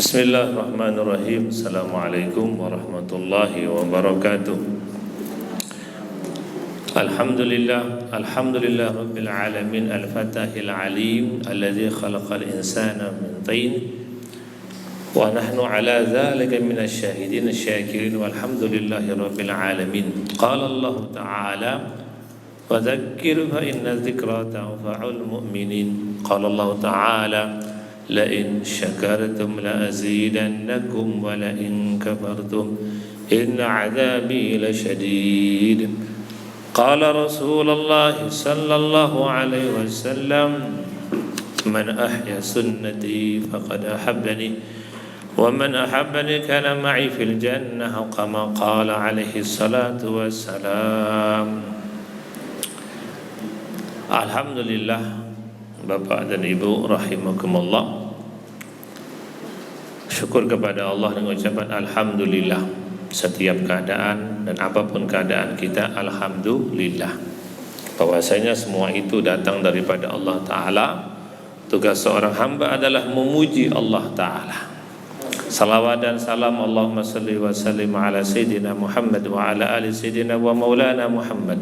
Bismillahirrahmanirrahim. Assalamualaikum warahmatullahi wabarakatuh. Alhamdulillah rabbil alamin, al-fatahil alim alladzi khalaqal insana min tin wa nahnu ala dzalika minasy syahidin syakirin walhamdulillahi rabbil alamin. Qala Allah ta'ala wa dzakkir fa inna dzikra tanfa'ul mu'minin. Qala Allah ta'ala لئن شكرتم لأزيدنكم ولئن كفرتم إن عذابي لشديد. قال رسول الله صلى الله عليه وسلم من أحيا سنتي فقد أحبني ومن أحبني كان معي في الجنة كما قال عليه الصلاة والسلام. Alhamdulillah, Bapak dan Ibu rahimakumullah, syukur kepada Allah dengan ucapan alhamdulillah. Setiap keadaan dan apapun keadaan kita, alhamdulillah. Bahwasanya semua itu datang daripada Allah Ta'ala. Tugas seorang hamba adalah memuji Allah Ta'ala. Salawat dan salam Allahumma salli wa sallim ala Sayyidina Muhammad wa ala ali Sayyidina wa maulana Muhammad,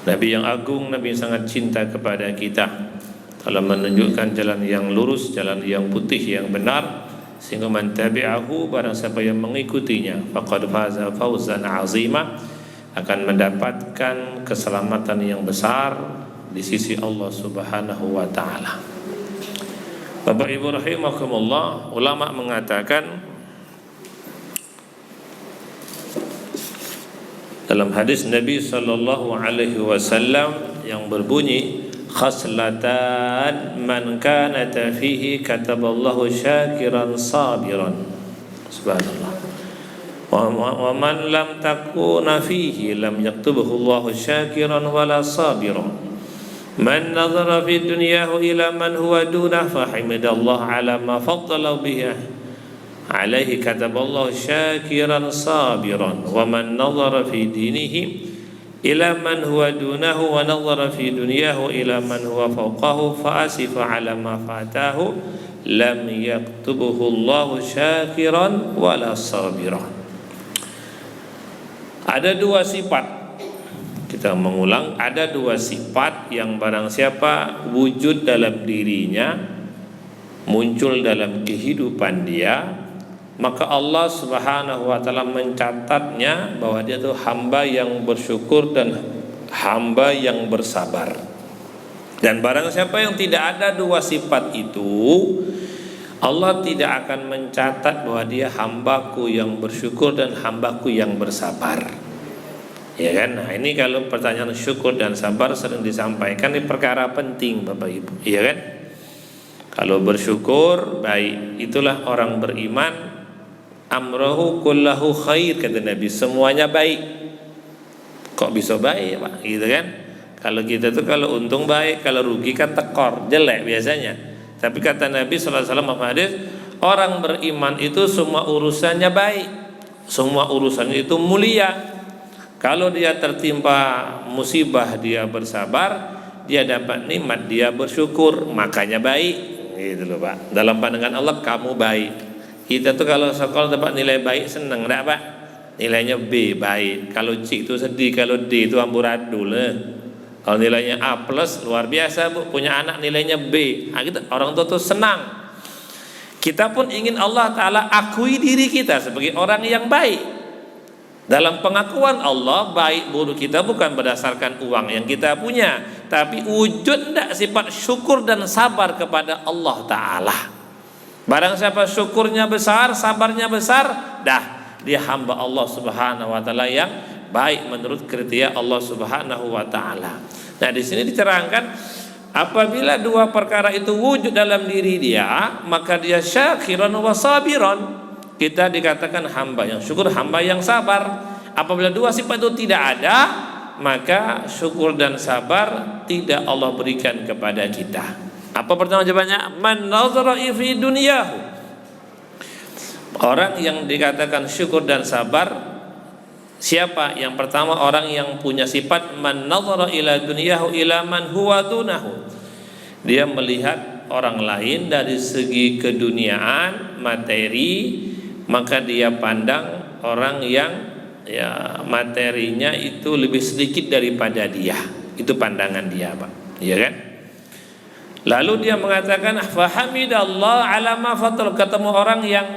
Nabi yang agung, Nabi yang sangat cinta kepada kita, telah menunjukkan jalan yang lurus, jalan yang putih, yang benar, sehingga man tabi'ahu, barang siapa yang mengikutinya, faqad faza fawzan azima, akan mendapatkan keselamatan yang besar di sisi Allah Subhanahu wa taala. Bapak Ibu rahimakumullah, ulama mengatakan dalam hadis Nabi sallallahu alaihi wasallam yang berbunyi, khaslatan man kanata fihi kataballahu syakiran sabiran. Subhanallah. Wa man lam takuna fihi lam yaktubuhu Allahu syakiran wala sabiran. Man nadhara fi dunyahu ila man huwa dunah fahimidallahu ala ma faddala bihi alaihi kataballahu syakiran sabiran. Wa man nadhara fi dinihi ila man huwa dunahu wa nadhara fi dunyahu ila man huwa fawqahu fa asifa ala ma fatahu lam yaktubuhu Allahu syakiran wala sabiran. Ada dua sifat, kita mengulang, ada dua sifat yang barang siapa wujud dalam dirinya, muncul dalam kehidupan dia, maka Allah Subhanahu wa taala mencatatnya bahwa dia itu hamba yang bersyukur dan hamba yang bersabar. Dan barang siapa yang tidak ada dua sifat itu, Allah tidak akan mencatat bahwa dia hambaku yang bersyukur dan hambaku yang bersabar. Ya kan? Nah, ini kalau pertanyaan syukur dan sabar sering disampaikan, ini perkara penting Bapak Ibu. Ya kan? Kalau bersyukur baik, itulah orang beriman. Amrohu kullahu khair, kata Nabi, semuanya baik. Kok bisa baik Pak? Gitu kan? Kalau kita tuh kalau untung baik, kalau rugi kan tekor, jelek biasanya. Tapi kata Nabi SAW hadis, orang beriman itu semua urusannya baik, semua urusannya itu mulia. Kalau dia tertimpa musibah dia bersabar, dia dapat nikmat dia bersyukur, makanya baik. Gitu loh Pak. Dalam pandangan Allah kamu baik. Kita tuh kalau sekolah dapat nilai baik seneng, enggak Pak? Nilainya B baik. Kalau C itu sedih, kalau D itu amburadul. Kalau nilainya A plus luar biasa Bu, punya anak nilainya B. Nah, gitu, orang tua tuh senang. Kita pun ingin Allah Ta'ala akui diri kita sebagai orang yang baik. Dalam pengakuan Allah, baik buruk kita bukan berdasarkan uang yang kita punya, tapi wujud enggak sifat syukur dan sabar kepada Allah Ta'ala. Barang siapa syukurnya besar, sabarnya besar, dah dia hamba Allah Subhanahu wa taala yang baik menurut kriteria Allah Subhanahu wa taala. Nah, di sini diterangkan apabila dua perkara itu wujud dalam diri dia, maka dia syakiran wa sabiran. Kita dikatakan hamba yang syukur, hamba yang sabar. Apabila dua sifat itu tidak ada, maka syukur dan sabar tidak Allah berikan kepada kita. Apa pertama jawabannya? Man nazara fi dunyahu. Orang yang dikatakan syukur dan sabar, siapa? Yang pertama orang yang punya sifat man nazara ila dunyahu ila man huwa dunahu. Dia melihat orang lain dari segi keduniaan, materi, maka dia pandang orang yang ya materinya itu lebih sedikit daripada dia. Itu pandangan dia, Pak. Iya kan? Lalu dia mengatakan fahamidallah ala ma fatal, ketemu orang yang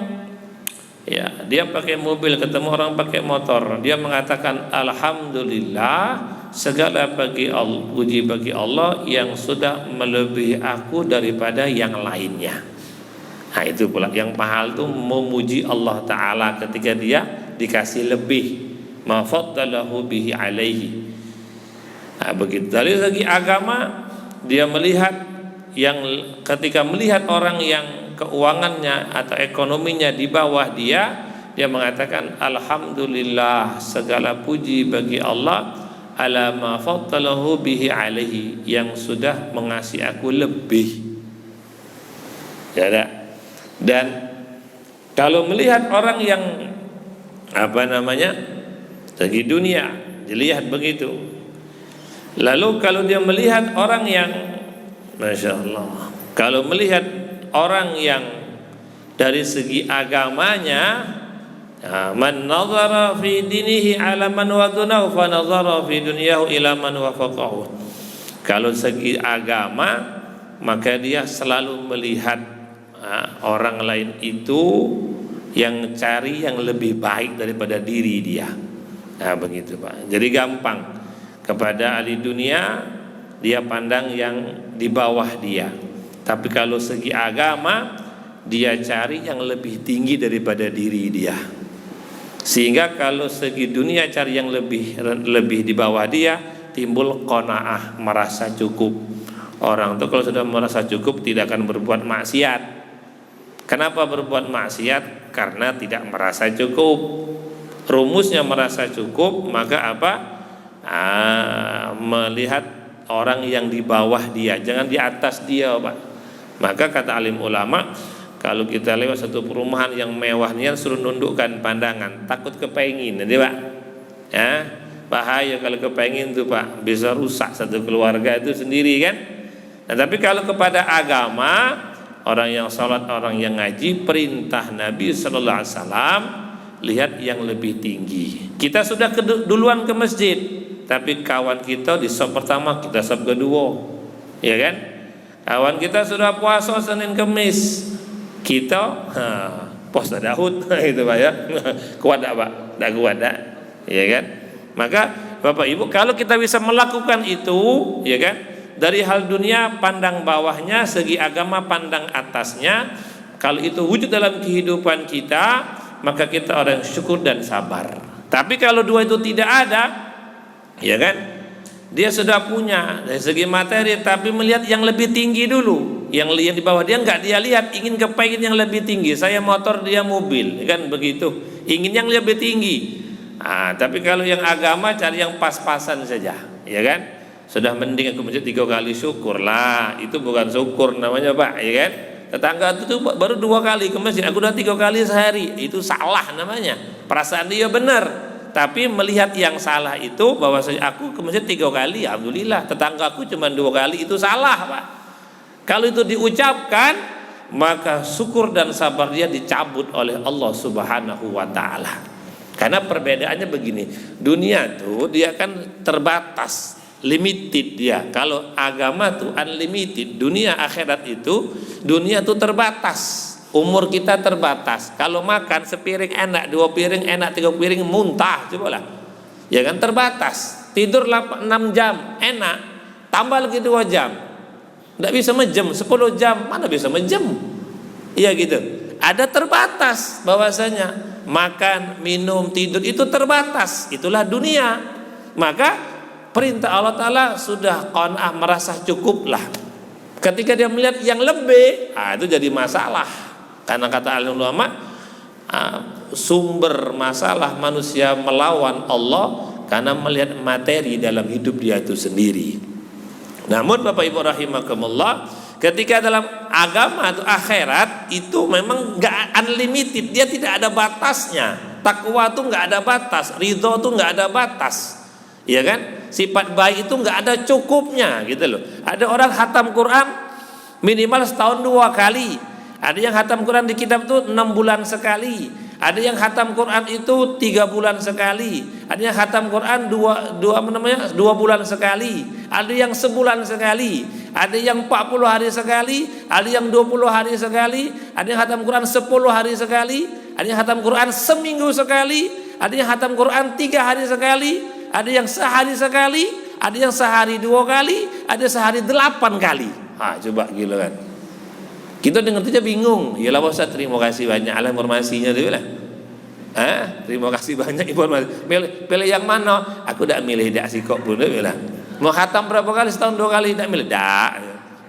ya dia pakai mobil, ketemu orang pakai motor, dia mengatakan alhamdulillah, segala puji bagi Allah yang sudah melebihi aku daripada yang lainnya. Nah itu pula yang pahal itu memuji Allah Ta'ala ketika dia dikasih lebih, ma faddalahu bihi alaihi. Nah begitu. Dari segi agama dia melihat yang ketika melihat orang yang keuangannya atau ekonominya di bawah dia mengatakan alhamdulillah, segala puji bagi Allah ala ma faddalahu bihi alaihi, yang sudah mengasihi aku lebih. Ya, dan kalau melihat orang yang segi dunia dilihat begitu. Lalu kalau dia melihat orang yang Masya Allah, kalau melihat orang yang dari segi agamanya, man nazara fi dinihi ala man wadunahu fa nazara fi dunyahu ila man wafaqahu. Kalau segi agama, maka dia selalu melihat orang lain itu yang cari yang lebih baik daripada diri dia. Nah begitu Pak. Jadi gampang, kepada ahli dunia dia pandang yang di bawah dia, tapi kalau segi agama dia cari yang lebih tinggi daripada diri dia. Sehingga kalau segi dunia cari yang lebih di bawah dia, timbul qanaah, merasa cukup. Orang itu kalau sudah merasa cukup tidak akan berbuat maksiat. Kenapa berbuat maksiat? Karena tidak merasa cukup. Rumusnya merasa cukup, maka apa? Melihat orang yang di bawah dia, jangan di atas dia, Pak. Maka kata alim ulama, kalau kita lewat satu perumahan yang mewahnya, suruh nundukkan pandangan, takut kepengin, nanti Pak. Ya, bahaya kalau kepengin tuh Pak, bisa rusak satu keluarga itu sendiri kan. Nah, tapi kalau kepada agama, orang yang sholat, orang yang ngaji, perintah Nabi Sallallahu Alaihi Wasallam, lihat yang lebih tinggi. Kita sudah duluan ke masjid, tapi kawan kita di sop pertama, kita sop kedua, ya kan? Kawan kita sudah puasa Senin Kemis, kita puasa Daud, itu Pak ya. Kuat tak Pak? Tak kuat tak? Ya kan? Maka Bapak Ibu, kalau kita bisa melakukan itu, ya kan? Dari hal dunia pandang bawahnya, segi agama pandang atasnya. Kalau itu wujud dalam kehidupan kita, maka kita orang syukur dan sabar. Tapi kalau dua itu tidak ada, ya kan, dia sudah punya dari segi materi, tapi melihat yang lebih tinggi dulu, yang di bawah dia nggak dia lihat, ingin kepengen yang lebih tinggi. Saya motor, dia mobil, kan begitu, ingin yang lebih tinggi. Tapi kalau yang agama cari yang pas-pasan saja, ya kan. Sudah mending aku masjid 3 kali, syukur lah. Itu bukan syukur namanya Pak, ya kan. Tetangga itu baru 2 kali ke masjid, aku udah 3 kali sehari. Itu salah namanya. Perasaan dia benar, tapi melihat yang salah itu bahwa aku ke masjid 3 kali, alhamdulillah. Tetanggaku cuma 2 kali, itu salah Pak. Kalau itu diucapkan, maka syukur dan sabar dia dicabut oleh Allah Subhanahu wa Ta'ala. Karena perbedaannya begini, dunia tuh dia kan terbatas, limited dia. Kalau agama tuh unlimited. Dunia akhirat itu, dunia tuh terbatas. Umur kita terbatas. Kalau makan sepiring enak, 2 piring enak, 3 piring muntah, cobalah. Ya kan terbatas. Tidur 6 jam enak, tambah lagi 2 jam. Enggak bisa menjem, 10 jam mana bisa menjem. Iya gitu. Ada terbatas bahwasanya makan, minum, tidur itu terbatas. Itulah dunia. Maka perintah Allah Ta'ala sudah qanaah, merasa cukup lah. Ketika dia melihat yang lebih, itu jadi masalah. Karena kata alim ulama, sumber masalah manusia melawan Allah karena melihat materi dalam hidup dia itu sendiri. Namun Bapak Ibu rahimakumullah, ketika dalam agama atau akhirat itu memang gak unlimited, dia tidak ada batasnya. Takwa itu gak ada batas, ridho itu gak ada batas, ya kan? Sifat baik itu nggak ada cukupnya gitu loh. Ada orang khatam Quran Minimal setahun 2 kali. Ada yang khatam Quran di kitab itu 6 bulan sekali. Ada yang khatam Quran itu 3 bulan sekali. Ada yang khatam Quran 2 bulan sekali. Ada yang sebulan sekali. Ada yang 40 hari sekali. Ada yang 20 hari sekali. Ada yang khatam Quran 10 hari sekali. Ada yang khatam Quran seminggu sekali. Ada yang khatam Quran 3 hari sekali. Ada yang sehari sekali. Ada yang sehari 2 kali. Ada sehari 8 kali. Coba gila kan. Kita dengar saja bingung. Yalah Pak Ustaz, terima kasih banyak lah informasinya tu lah. Terima kasih banyak informasi. Pilih yang mana? Aku tak milih dak sikok pun dia bilang. Mau khatam berapa kali? Setahun 2 kali tak milih. Dak.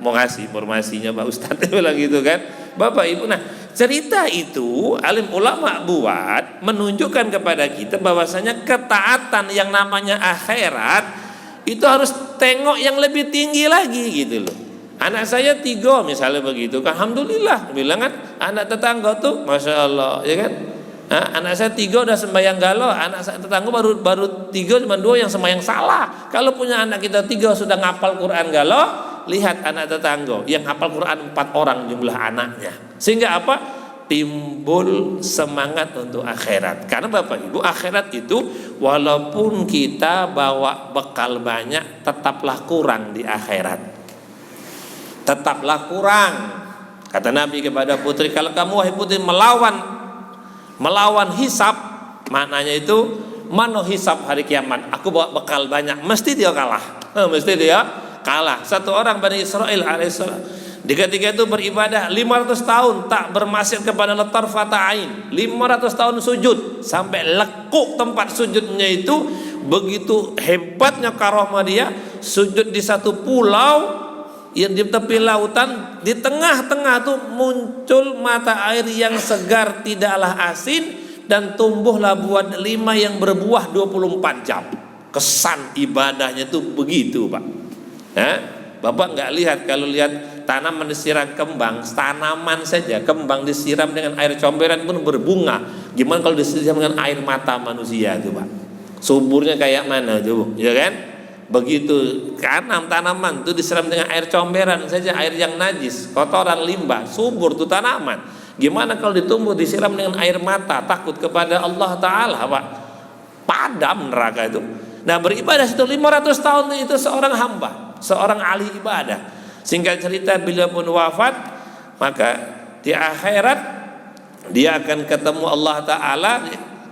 Mau kasih informasinya Pak Ustaz dia bilang gitu kan. Bapak Ibu, nah cerita itu alim ulama buat menunjukkan kepada kita bahwasanya ketaatan yang namanya akhirat itu harus tengok yang lebih tinggi lagi gitu loh. Anak saya 3 misalnya begitu, alhamdulillah, bilang kan anak tetangga tuh, masya Allah, ya kan? Anak saya 3 udah sembahyang galau, anak saya tetangga baru 3 cuma 2 yang sembahyang salah. Kalau punya anak kita 3 sudah ngapal Quran galau, lihat anak tetangga yang hafal Quran 4 orang jumlah anaknya. Sehingga apa? Timbul semangat untuk akhirat. Karena Bapak Ibu, akhirat itu walaupun kita bawa bekal banyak, tetaplah kurang di akhirat. Tetaplah kurang. Kata Nabi kepada putri, kalau kamu wahai putri melawan hisab, maknanya itu mano hisab hari kiamat, aku bawa bekal banyak, mesti dia kalah. Mesti dia kalah. Satu orang Bani Israel alaihissalam, di ketika itu beribadah 500 tahun tak bermaksiat kepada letar fata'ain, 500 tahun sujud sampai lekuk tempat sujudnya itu. Begitu hebatnya karomah dia, sujud di satu pulau yang di tepi lautan, di tengah-tengah tuh muncul mata air yang segar, tidaklah asin, dan tumbuhlah buah 5 yang berbuah 24 jam. Kesan ibadahnya tuh begitu Pak. Bapak nggak lihat, kalau lihat tanaman disiram kembang, tanaman saja kembang disiram dengan air comberan pun berbunga. Gimana kalau disiram dengan air mata manusia itu Pak? Suburnya kayak mana tuh, ya kan? Begitu tanaman itu disiram dengan air comberan saja, air yang najis, kotoran, limbah, subur tuh tanaman. Gimana kalau ditumbuh disiram dengan air mata, takut kepada Allah Ta'ala Pak? Padam neraka itu. Nah beribadah itu 500 tahun itu seorang hamba, seorang ahli ibadah. Singkat cerita, bila pun wafat, maka di akhirat dia akan ketemu Allah Ta'ala.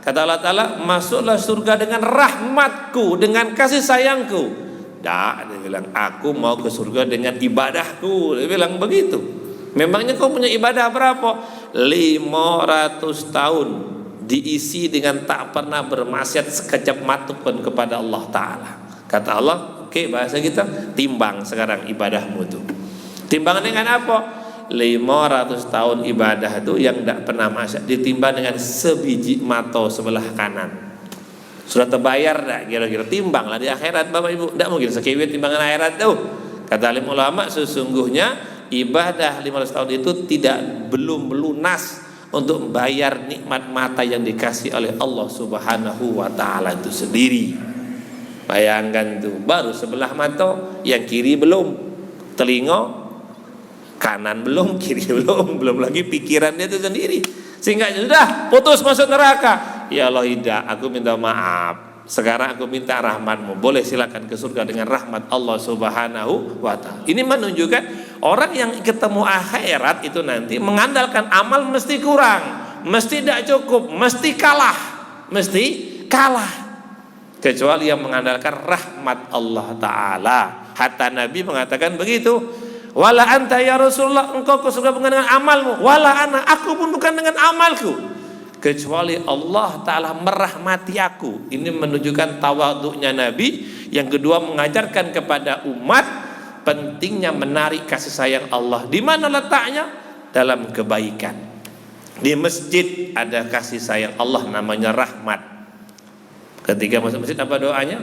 Kata Allah Ta'ala, masuklah surga dengan rahmatku, dengan kasih sayangku. Dia bilang, aku mau ke surga dengan ibadahku. Dia bilang begitu. Memangnya kau punya ibadah berapa? 500 tahun diisi dengan tak pernah bermaksiat sekejap mata pun kepada Allah Ta'ala. Kata Allah, oke, bahasa kita, timbang sekarang ibadahmu itu. Timbangan dengan apa? 500 tahun ibadah itu yang tidak pernah maksiat ditimbang dengan sebiji mata sebelah kanan. Sudah terbayar tak kira-kira? Timbanglah di akhirat Bapak Ibu. Tidak mungkin sekewet timbangan akhirat tuh. Kata alim ulama, sesungguhnya ibadah 500 tahun itu belum lunas untuk bayar nikmat mata yang dikasih oleh Allah Subhanahu wa Ta'ala itu sendiri. Bayangkan tuh, baru sebelah mata, yang kiri belum, telinga kanan belum, kiri belum lagi pikiran dia itu sendiri. Sehingga sudah putus masuk neraka. Ya Allah, tidak, aku minta maaf. Sekarang aku minta rahmatmu. Boleh silakan ke surga dengan rahmat Allah Subhanahu wa Ta'ala. Ini menunjukkan orang yang ketemu akhirat itu nanti mengandalkan amal mesti kurang, mesti tidak cukup, mesti kalah. Kecuali yang mengandalkan rahmat Allah Ta'ala. Hatta Nabi mengatakan begitu. Wala anta ya Rasulullah, engkau ke surga bukan dengan amalmu. Wala ana, aku pun bukan dengan amalku, kecuali Allah Ta'ala merahmati aku. Ini menunjukkan tawaduknya Nabi. Yang kedua, mengajarkan kepada umat pentingnya menarik kasih sayang Allah. Di mana letaknya? Dalam kebaikan. Di masjid ada kasih sayang Allah, namanya rahmat. Ketika masuk masjid apa doanya?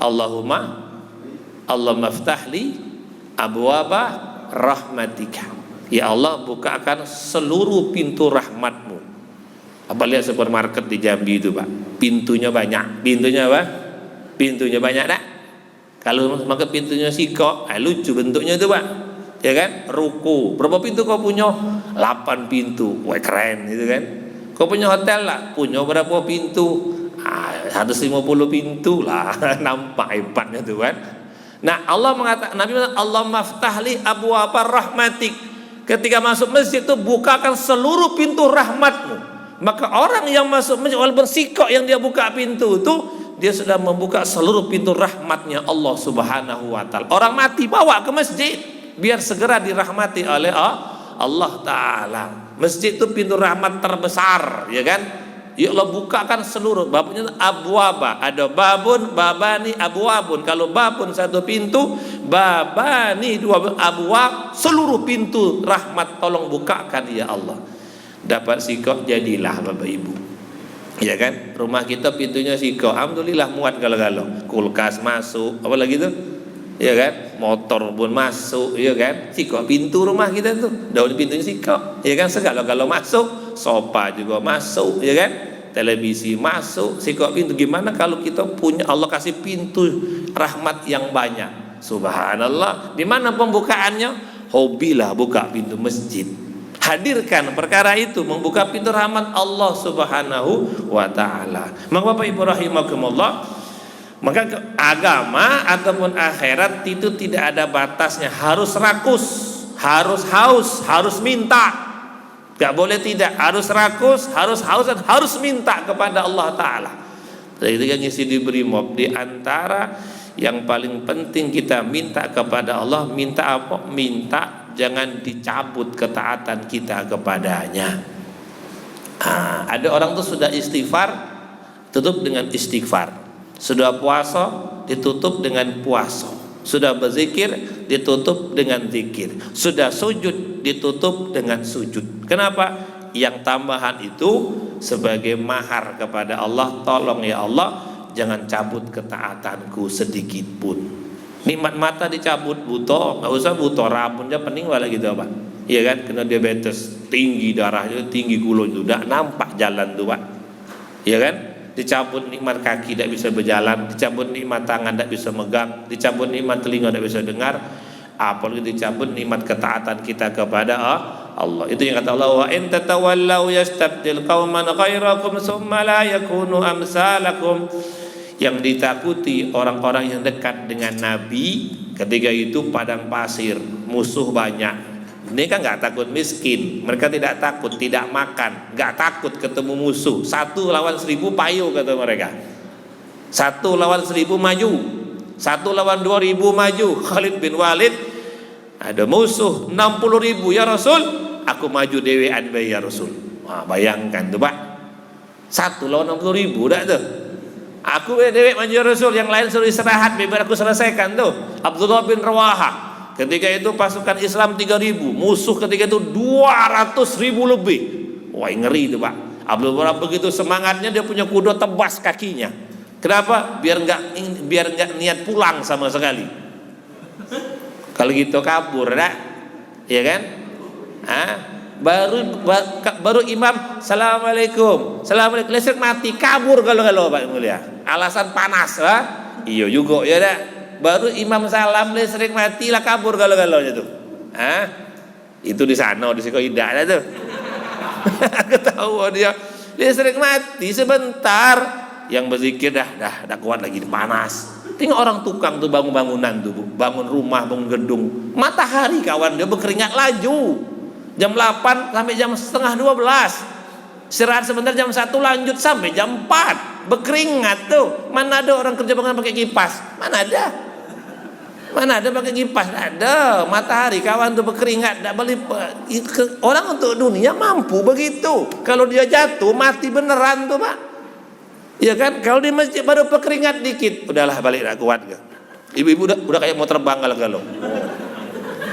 Allahumma ftahli abwaba rahmatika. Ya Allah, bukakan seluruh pintu rahmatmu. Apa lihat supermarket di Jambi itu Pak? Pintunya banyak. Pintunya apa? Pintunya banyak tak? Kalau supermarket pintunya sikok, lucu bentuknya itu Pak. ya kan? Ruku. Berapa pintu kau punya? 8 pintu. Wah keren gitu kan. Kau punya hotel lah, punya berapa pintu? 150 pintu lah. Nampak hebatnya tuh kan. Nah Allah mengatakan, Nabi mengatakan, Allah maftahli abwaaba rahmatik. Ketika masuk masjid itu bukakan seluruh pintu rahmatmu. Maka orang yang masuk masjid walaupun sikok yang dia buka pintu itu, dia sudah membuka seluruh pintu rahmatnya Allah Subhanahu wa ta'ala. Orang mati bawa ke masjid biar segera dirahmati oleh Allah Ta'ala. Masjid itu pintu rahmat terbesar, ya kan? Ya Allah bukakan seluruh babnya abwaba. Ada babun, babani, abwabun. Kalau babun satu pintu, babani dua abwab, seluruh pintu rahmat tolong bukakan ya Allah. Dapat sikok jadilah Bapak Ibu. Ya kan? Rumah kita pintunya sikok. Alhamdulillah muat kalau-kalau. Kulkas masuk, apa lagi tuh? Ya kan? Motor pun masuk, ya kan? Sikok pintu rumah kita tuh. Daun pintunya sikok. Ya kan? Segala kalau masuk, sofa juga masuk, ya kan? Televisi masuk, sikok pintu. Gimana kalau kita punya Allah kasih pintu rahmat yang banyak? Subhanallah. Di mana pembukaannya? Hobilah buka pintu masjid. Hadirkan perkara itu, membuka pintu rahmat Allah Subhanahu wa ta'ala. Maka Bapak Ibu rahimakumullah, maka agama ataupun akhirat itu tidak ada batasnya. Harus rakus, harus haus, harus minta. Gak boleh tidak, harus rakus, harus haus, dan harus minta kepada Allah Ta'ala. Jadi yang ngisi di Brimob, di antara yang paling penting kita minta kepada Allah, minta apa? Minta jangan dicabut ketaatan kita kepadanya. Ada orang tuh sudah istighfar, tutup dengan istighfar. Sudah puasa, ditutup dengan puasa. Sudah berzikir, ditutup dengan zikir. Sudah sujud, ditutup dengan sujud. Kenapa? Yang tambahan itu sebagai mahar kepada Allah. Tolong ya Allah, jangan cabut ketaatanku sedikit pun. Nikmat mata dicabut, buto, nggak usah buto, rambutnya pening wala gitu Pak. Iya kan? Kena diabetes, tinggi darahnya, tinggi gula itu, udah nampak jalan tuh Pak. Iya kan? Dicabut nikmat kaki tidak bisa berjalan, dicabut nikmat tangan tidak bisa megang, dicabut nikmat telinga tidak bisa dengar, apalagi dicabut nikmat ketaatan kita kepada Allah. Itu yang kata Allah, wa in tatawallaw yastabdil qauman ghairakum tsumma la yakunu amsalakum. Yang ditakuti orang-orang yang dekat dengan Nabi ketika itu padang pasir, musuh banyak. Ini kan nggak takut miskin, mereka tidak takut tidak makan, nggak takut ketemu musuh. 1 lawan 1000 payu kata mereka. 1 lawan 1000 maju, 1 lawan 2000 maju. Khalid bin Walid, ada musuh 60.000 ya Rasul, aku maju dewean bae ya Rasul. Wah, bayangkan tuh Pak, 1 lawan 60.000 dah tuh. Aku dewek maju ya Rasul, yang lain suruh istirahat, biar aku selesaikan tuh. Abdullah bin Rawaha, ketika itu pasukan Islam 3.000, musuh ketika itu 200.000 lebih. Wah ngeri itu Pak. Abdullah begitu semangatnya, dia punya kuda tebas kakinya. Kenapa? Biar nggak niat pulang sama sekali. Kalau gitu kabur, dah, ya kan? Baru imam assalamualaikum, assalamualaikum, listrik mati, kabur kalau Pak mulia. Alasan panas, iya juga ya dah. Baru imam salam listrik mati lah, kabur kalau-galaunya tuh. Itu di sana di Siko Indah ada tuh. Ketahuan dia listrik mati sebentar, yang berzikir dah kuat lagi panas. Tengok orang tukang tuh bangun bangunan tuh, bangun rumah, bangun gedung. Matahari kawan dia berkeringat laju. Jam 8 sampai jam setengah 12. Istirahat sebentar jam 1 lanjut sampai jam 4. Berkeringat tuh. Mana ada orang kerja bangunan pakai kipas? Mana ada? Mana ada pakai kipas? Ada. Matahari kawan tuh berkeringat, enggak boleh. Orang untuk dunia mampu begitu. Kalau dia jatuh mati beneran tuh Pak. Ya kan? Kalau di masjid baru berkeringat dikit, udahlah balik dah kuat kan. Ibu-ibu udah kayak mau terbang kalau.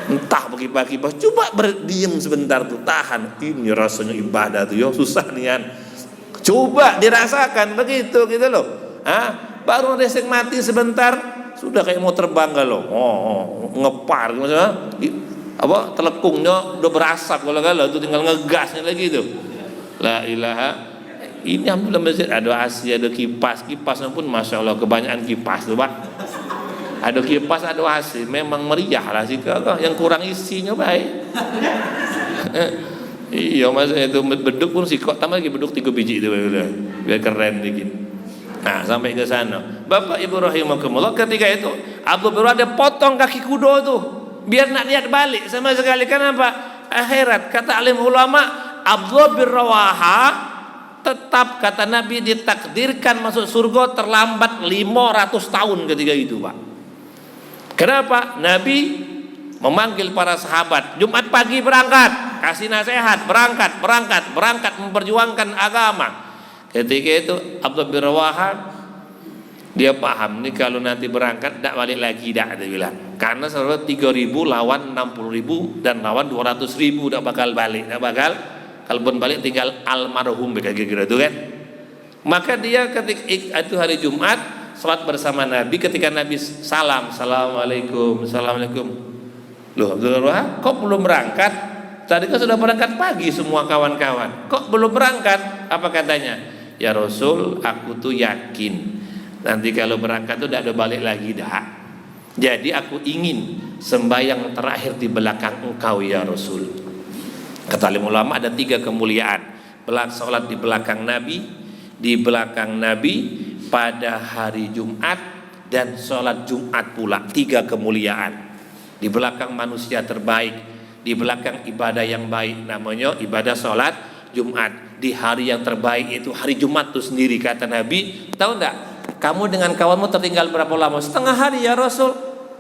Entah pagi-pagi coba berdiam sebentar tuh, tahan. Ini rasanya ibadah tuh ya, susah nian. Coba dirasakan begitu gitu loh. Baru listrik mati sebentar sudah kayak mau terbang kalau. Ngepar misalnya, telekungnya udah berasap kalau itu tinggal ngegasnya lagi tuh. La ilaha. Ini alhamdulillah masjid ada AC, ada kipasnya pun masya Allah kebanyakan kipas tuh Pak. Ada kipas, ada AC, memang meriah lah sih kagak. Yang kurang isinya baik. Iya maksudnya itu beduk pun sikok tambah lagi beduk 3 biji itu biar keren dikit. Nah sampai ke sana, Bapak Ibu rahimakumullah, ketika itu Abdullah bin Rawaha potong kaki kuda tuh biar nak niat balik sama sekali. Kenapa? Akhirat. Kata alim ulama, Abdullah bin Rawaha tetap kata Nabi ditakdirkan masuk surga terlambat 500 tahun ketika itu, Pak. Kenapa? Nabi memanggil para sahabat, Jumat pagi berangkat, kasih nasihat, berangkat memperjuangkan agama. Ketika itu Abdullah bin Rawaha dia paham nih kalau nanti berangkat tidak balik lagi dah, dia bilang. Karena saudara 3.000 lawan 60.000 dan lawan 200.000 tidak bakal balik, tidak bakal. Kalaupun balik tinggal almarhum kayak gitu kan. Maka dia ketika itu hari Jumat salat bersama Nabi, ketika Nabi salam, assalamualaikum. Loh Abdullah bin Rawaha kok belum berangkat? Tadi kan sudah berangkat pagi semua kawan-kawan. Kok belum berangkat? Apa katanya? Ya Rasul, aku tuh yakin nanti kalau berangkat tuh tidak ada balik lagi dah. Jadi aku ingin sembahyang terakhir di belakang engkau ya Rasul. Kata alim ulama ada 3 kemuliaan. Salat di belakang Nabi pada hari Jumat, dan salat Jumat pula. 3 kemuliaan. Di belakang manusia terbaik, di belakang ibadah yang baik, namanya ibadah salat Jumat. Di hari yang terbaik itu hari Jumat itu sendiri, kata Nabi. Tahu enggak? Kamu dengan kawanmu tertinggal berapa lama? Setengah hari ya Rasul.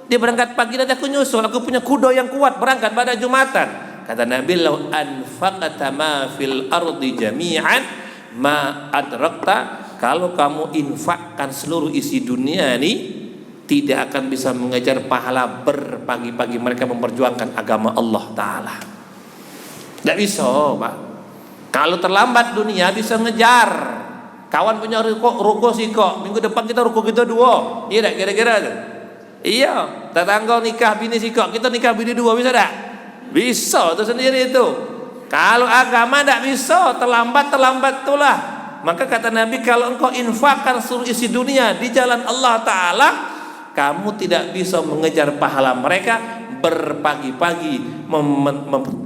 Dia berangkat pagi dan aku nyusul. Aku punya kuda yang kuat berangkat pada Jumatan. Kata Nabi, "Lau anfaqata ma fil ardi jami'an ma adrakta." Kalau kamu infakkan seluruh isi dunia ini, tidak akan bisa mengejar pahala berpagi-pagi mereka memperjuangkan agama Allah Ta'ala. Tidak bisa, Pak. Kalau terlambat dunia bisa ngejar. Kawan punya ruko siko, minggu depan kita ruko kita 2. Iya tak kira-kira tuh? Iya. Tetangga nikah bini siko, kita nikah bini 2, bisa tak? Bisa itu sendiri itu. Kalau agama tidak bisa, terlambat itulah. Maka kata Nabi, kalau engkau infakkan seluruh isi dunia di jalan Allah Ta'ala, kamu tidak bisa mengejar pahala mereka berpagi-pagi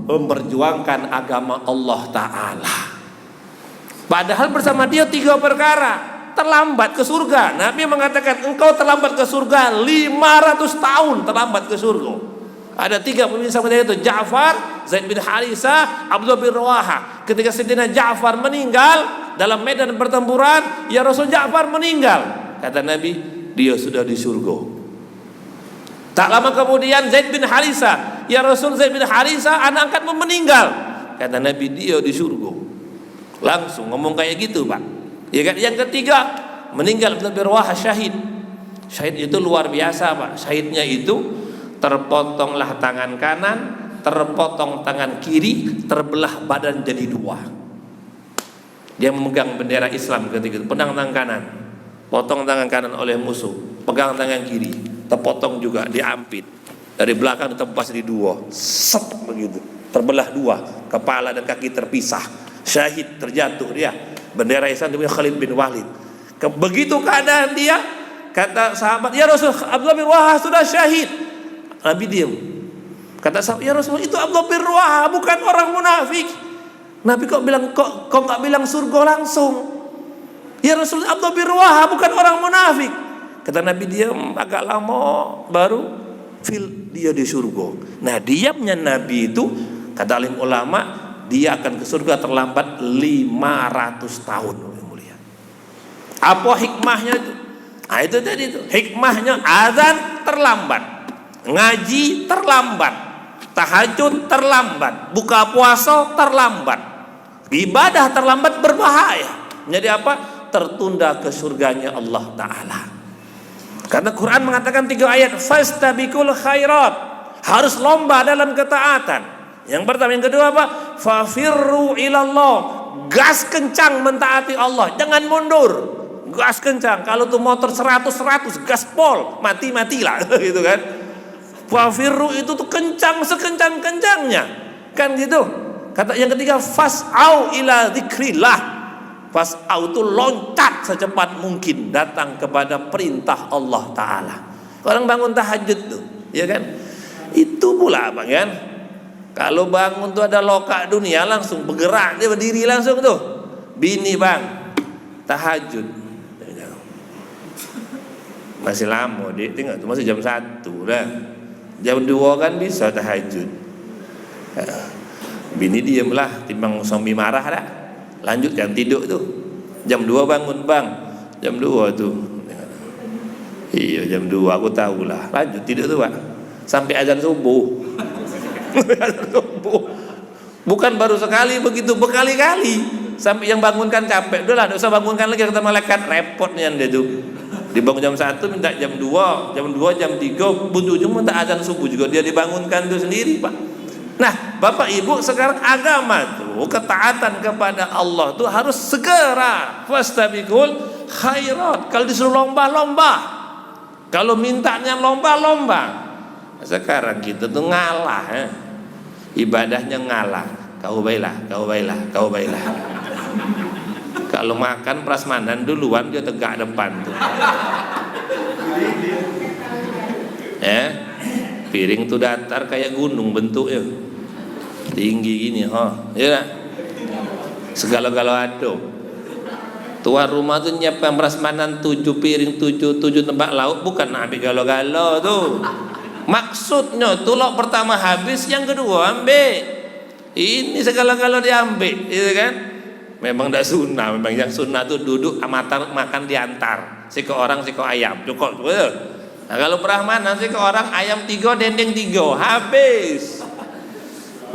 memperjuangkan agama Allah Ta'ala. Padahal bersama dia 3 perkara. Terlambat ke surga. Nabi mengatakan engkau terlambat ke surga 500 tahun terlambat ke surga. Ada 3 pemimpin sahabat itu, Ja'far, Zaid bin Harisah, Abdullah bin Rawaha. Ketika Sayyidina Ja'far meninggal dalam medan pertempuran, ya Rasul Ja'far meninggal. Kata Nabi, dia sudah di surga. Tak lama kemudian Zaid bin Harisah, ya Rasul Zaid bin Harisah anak angkatmu meninggal. Kata Nabi, dia di surga. Langsung ngomong kayak gitu, Pak. Ya kan? Yang ketiga, meninggal Abdullah bin Rawaha syahid. Syahid itu luar biasa, Pak. Syahidnya itu terpotonglah tangan kanan, terpotong tangan kiri, terbelah badan jadi 2. Dia memegang bendera Islam ketika itu, pedang tangan kanan, potong tangan kanan oleh musuh, pegang tangan kiri, terpotong juga, diampit dari belakang, ditebas di 2, set begitu, terbelah 2, kepala dan kaki terpisah, syahid, terjatuh dia. Bendera Islam diberi Khalid bin Walid. Begitu keadaan dia, kata sahabat, ya Rasul, Abdullah bin Rawaha sudah syahid. Nabi diam. Kata sahabat, ya Rasul, itu Abdullah bin Rawaha, bukan orang munafik. Nabi kok nggak bilang surga langsung? Ya Rasul, Abdullah bin Rawaha bukan orang munafik. Kata Nabi diam agak lama, baru dia di surga. Nah diamnya Nabi itu, kata alim ulama, dia akan ke surga terlambat 500 tahun. Apa hikmahnya itu? Nah itu tadi itu hikmahnya. Azan terlambat, ngaji terlambat, tahajud terlambat, buka puasa terlambat, ibadah terlambat berbahaya. Jadi apa? Tertunda ke surganya Allah Ta'ala. Karena Quran mengatakan 3 ayat, fastabiqul khairat, harus lomba dalam ketaatan. Yang pertama, yang kedua apa? Fafirru ilallah, gas kencang mentaati Allah, jangan mundur, gas kencang. Kalau tuh motor 100 gas pol, matilah gitu kan. Fafirru itu tuh kencang sekencang-kencangnya, kan gitu. Kata yang ketiga, fas'au ila dzikrillah, fas'au itu loncat secepat mungkin datang kepada perintah Allah Ta'ala. Orang bangun tahajud tuh, ya kan? Itu pula Bang kan. Kalau bangun tuh ada loka dunia langsung bergerak, dia berdiri langsung tuh. Bini Bang, tahajud. Masih lama dia tengok tuh, masih jam 1 dah. Jam 2 kan bisa tahajud. Bini diem lah, timbang suami marah dah. Lanjut jam tidur tuh. Jam 2 bangun Bang. Jam 2 tuh. Iya jam 2 aku tahu lah. Lanjut tidur tuh Pak. Sampai azan subuh. Azan subuh. Bukan baru sekali begitu, berkali-kali. Sampai yang bangunkan capek. Udah lah, enggak usah bangunkan lagi kata malaikat. Repot nih anda tuh. Dibangun jam 1 minta jam 2, jam 2 jam 3, ujung minta azan subuh juga dia dibangunkan itu sendiri Pak. Nah, Bapak Ibu, sekarang agama tuh, ketaatan kepada Allah tuh harus segera. Fastabiqul khairat. Kalau disuruh lomba-lomba. Kalau mintanya lomba-lomba. Sekarang kita tuh ngalah, ibadahnya ngalah. Kau baiklah, kau baiklah, kau baiklah. Kalau makan prasmanan duluan dia tegak depan tuh. Piring tuh datar kayak gunung bentuknya. Tinggi gini, ya. Segala-gala ada. Tuan rumah tuh nyiapkan prasmanan 7 piring, 7 tempat lauk, bukan ambil galo-galo tuh. Maksudnya tuh lauk pertama habis, yang kedua ambil. Ini segala-gala diambil, gitu kan? Memang tidak sunnah, memang yang sunnah tuh duduk makan diantar. Si ke orang, si ke ayam, cukup. Nah kalau prasmanan si ke orang, ayam 3, dendeng 3, habis.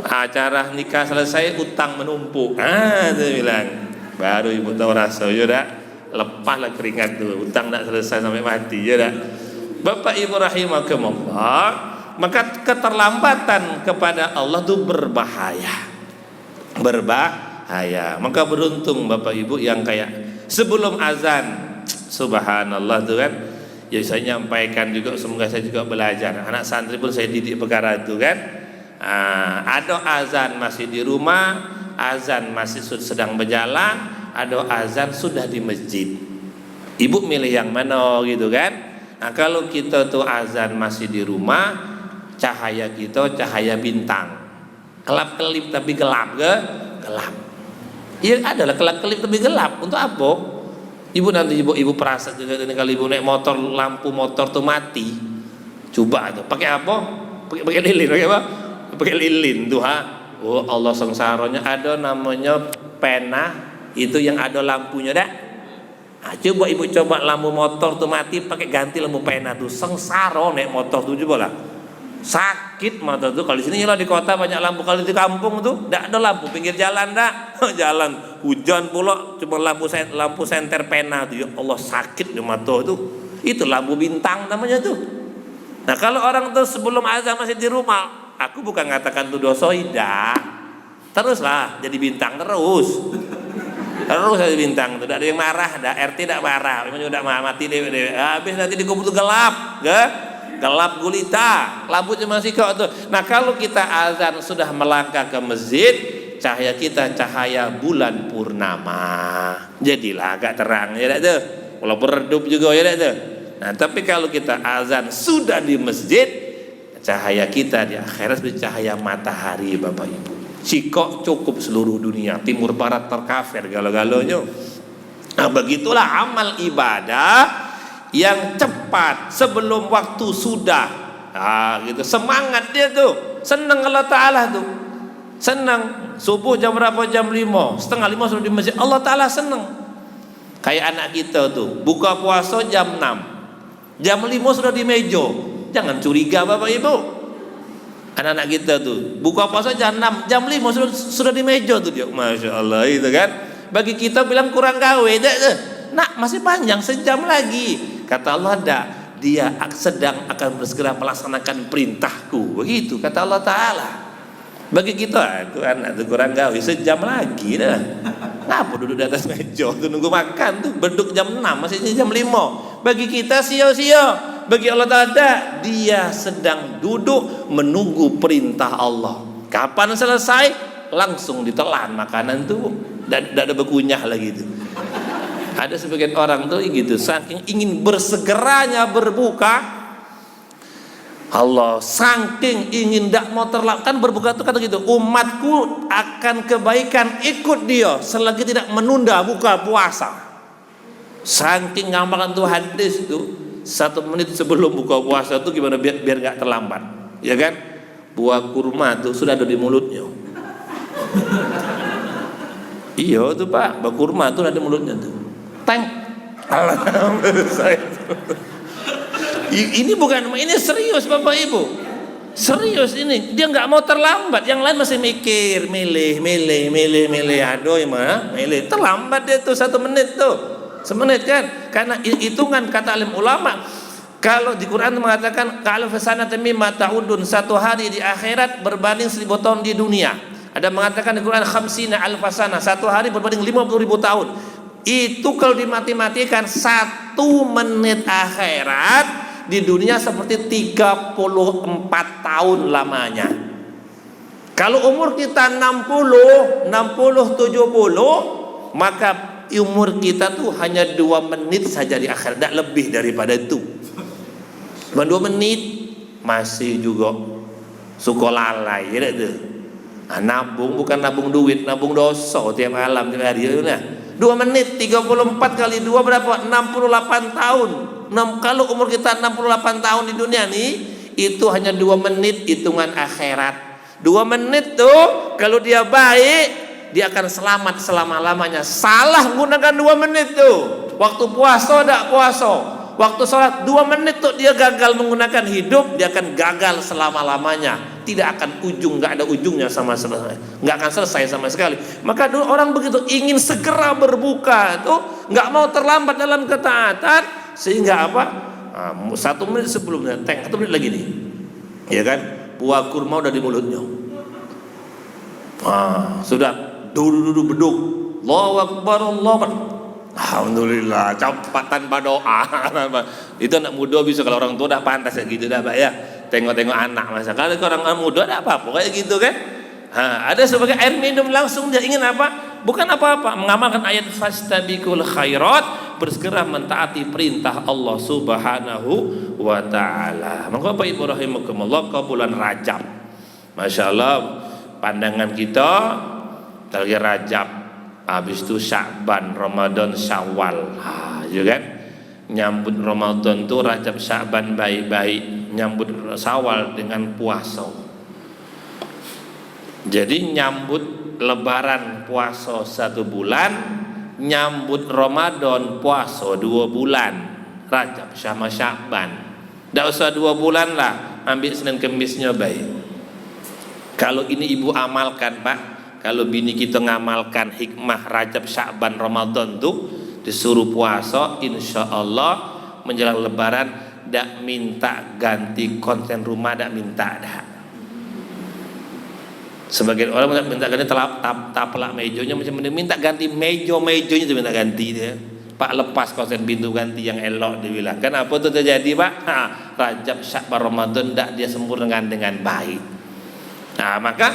Acara nikah selesai, utang menumpuk. Dia bilang. Baru ibu tahu rasa, ya dah, lepaslah keringat tuh, utang tak selesai sampai mati, ya dah. Bapak Ibu rahimakumullah, maka keterlambatan kepada Allah itu berbahaya. Maka beruntung Bapak Ibu yang kayak sebelum azan, subhanallah tuh kan. Ya saya nyampaikan juga, semoga saya juga belajar. Anak santri pun saya didik perkara itu kan. Ada azan masih di rumah, azan masih sedang berjalan, ada azan sudah di masjid. Ibu milih yang mana gitu kan? Nah kalau kita tuh azan masih di rumah, cahaya kita cahaya bintang, kelap-kelip tapi gelap ke? Gelap. Iya adalah kelap-kelip tapi gelap. Untuk apa? Ibu nanti ibu perasa juga ini kalau ibu naik motor, lampu motor tuh mati. Coba tuh pakai apa? Pakai lilin, pakai apa? Pakai lilin tuh Oh Allah sengsaranya, ada namanya pena itu yang ada lampunya dah. Coba ibu coba lampu motor tuh mati, pakai ganti lampu pena tuh, sengsara naik motor tuh coba lah. Sakit mata tuh. Kalau di sini lah di kota banyak lampu, kalau di kampung tuh tidak ada lampu, pinggir jalan dah. Jalan hujan pula cuma lampu senter pena tuh. Ya Allah sakit di mata tuh. Itu lampu bintang namanya tuh. Nah kalau orang tuh sebelum azan masih di rumah, aku bukan mengatakan itu dosa, tidak. Teruslah jadi bintang terus jadi bintang. Tidak ada yang marah, RT tidak marah, memang tidak mati deh. Habis nanti di kubur gelap, gelap gulita, lampu cuma sikok tuh. Nah kalau kita azan sudah melangkah ke masjid, cahaya kita cahaya bulan purnama, jadilah agak terang ya tuh. Kalau beredup juga ya tuh. Nah tapi kalau kita azan sudah di masjid, cahaya kita di akhirat seperti cahaya matahari Bapak Ibu. Sikok cukup seluruh dunia, timur barat terkafir galo-galonya. Nah begitulah amal ibadah yang cepat sebelum waktu sudah. Gitu semangat dia tuh, senang Allah Ta'ala tuh, senang. Subuh jam berapa? Jam 5, setengah 5 sudah di masjid, Allah Ta'ala senang. Kayak anak kita tuh buka puasa jam 6, jam 5 sudah di meja. Jangan curiga Bapak Ibu. Anak-anak kita tuh buka puasa jam 6, jam 5 sudah di meja tuh dia. Masya Allah itu kan. Bagi kita bilang kurang gawe nak masih panjang sejam lagi. Kata Allah dia sedang akan bersegera melaksanakan perintahku. Begitu kata Allah Ta'ala. Bagi kita itu anak tuh kurang gawe, sejam lagi dah. Ngapa duduk di atas meja tuh nunggu makan tuh, beduk jam 6 masih jam 5. Bagi kita sia-sia. Bagi Allah Ta'ala, dia sedang duduk menunggu perintah Allah. Kapan selesai, langsung ditelan makanan tuh, tidak ada berkunyah lagi tuh. Ada sebagian orang tuh gitu, saking ingin bersegeranya berbuka, Allah saking ingin tidak mau terlambat, kan berbuka itu kata gitu, umatku akan kebaikan ikut dia selagi tidak menunda buka puasa. Saking ngamalkan tuh hadis tuh, 1 menit sebelum buka puasa tuh gimana biar nggak terlambat, ya kan? Buah kurma tuh sudah ada di mulutnya. Iya tuh Pak, buah kurma tuh ada di mulutnya tuh. Teng. Ini bukan, ini serius Bapak Ibu, serius ini. Dia nggak mau terlambat, yang lain masih mikir, milih, aduh gimana, milih, terlambat dia tuh 1 menit tuh, 1 menit kan, karena hitungan kata alim ulama. Kalau di Quran mengatakan kalau fasanatan mimma ta'udun, 1 hari di akhirat berbanding 1000 tahun di dunia. Ada mengatakan di Quran khamsina alfasana, 1 hari berbanding 50.000 tahun. Itu kalau dimati-matikan 1 menit akhirat di dunia seperti 34 tahun lamanya. Kalau umur kita 60, 70, maka umur kita tuh hanya 2 menit saja di akhirat, tidak lebih daripada itu. 2 menit masih juga suka lalai, ya tuh. Nah, nabung bukan nabung duit, nabung dosa tiap malam tiap hari. Nah, 2 menit 34 kali 2 berapa? 68 tahun. Kalau umur kita 68 tahun di dunia nih, itu hanya 2 menit hitungan akhirat. 2 menit tuh kalau dia baik, dia akan selamat selama-lamanya. Salah menggunakan 2 menit tuh, waktu puasa tidak puasa, waktu sholat 2 menit tuh dia gagal menggunakan hidup, dia akan gagal selama-lamanya. Tidak akan ujung, nggak ada ujungnya sama sekali, nggak akan selesai sama sekali. Maka dulu orang begitu ingin segera berbuka tuh, nggak mau terlambat dalam ketaatan. Sehingga apa? 1 menit sebelumnya, 1 menit lagi nih, ya kan? Buah kurma udah di mulutnya. Sudah duduk beduk, Allahu Akbar, Allahu Akbar. Alhamdulillah, cepat tanpa doa. Itu anak muda bisa, kalau orang tua udah pantas kayak gitu dah Pak ya. Tengok-tengok anak masa. Kalau orang muda ada apa-apa kayak gitu kan? Ada sebagai air minum langsung dia ingin apa? Bukan apa-apa, mengamalkan ayat fastabiqul khairat, bersegera mentaati perintah Allah Subhanahu wa taala. Maka Bapak Ibu rahimakumullah, ke bulan Rajab. Masya Allah, pandangan kita lagi Rajab, habis itu Sya'ban, Ramadan, Syawal. Ya kan? Nyambut Ramadan tuh Rajab, Sya'ban baik-baik, nyambut Syawal dengan puasa. Jadi nyambut Lebaran puasa 1 bulan, nyambut Ramadan puasa 2 bulan, Rajab sama Sya'ban. Tidak usah 2 bulan lah, ambil Senin Kemisnya baik. Kalau ini ibu amalkan Pak, kalau bini kita ngamalkan hikmah Rajab, Sya'ban, Ramadan tuh disuruh puasa, insya Allah menjelang Lebaran tidak minta ganti konten rumah, tidak minta dah. Sebagian orang minta ganti taplak mejonya, macam minta ganti mejonya itu minta ganti dia. Pak lepas konsen pintu ganti yang elok dibilang. Kenapa itu terjadi Pak? Rajab, Sya'ban, Ramadan tidak dia sempurnakan dengan baik. Nah maka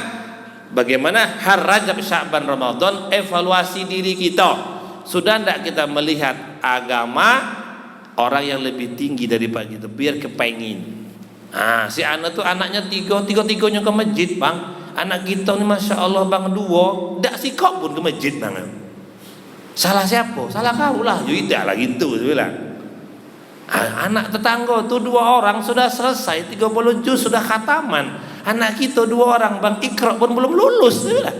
bagaimana hari Rajab, Sya'ban, Ramadan, evaluasi diri kita. Sudah tidak kita melihat agama orang yang lebih tinggi daripada kita, biar kepengin. Si anak tuh anaknya tiga-tiganya ke masjid Bang. Anak kita ini Masya Allah Bang 2 tidak sikap pun ke masjid Bang. Salah siapa? Salah kau lah. Tidak lah gitu bilang. Anak tetangga tuh 2 orang sudah selesai 30 juz sudah khataman. Anak kita 2 orang Bang Iqra pun belum lulus bilang.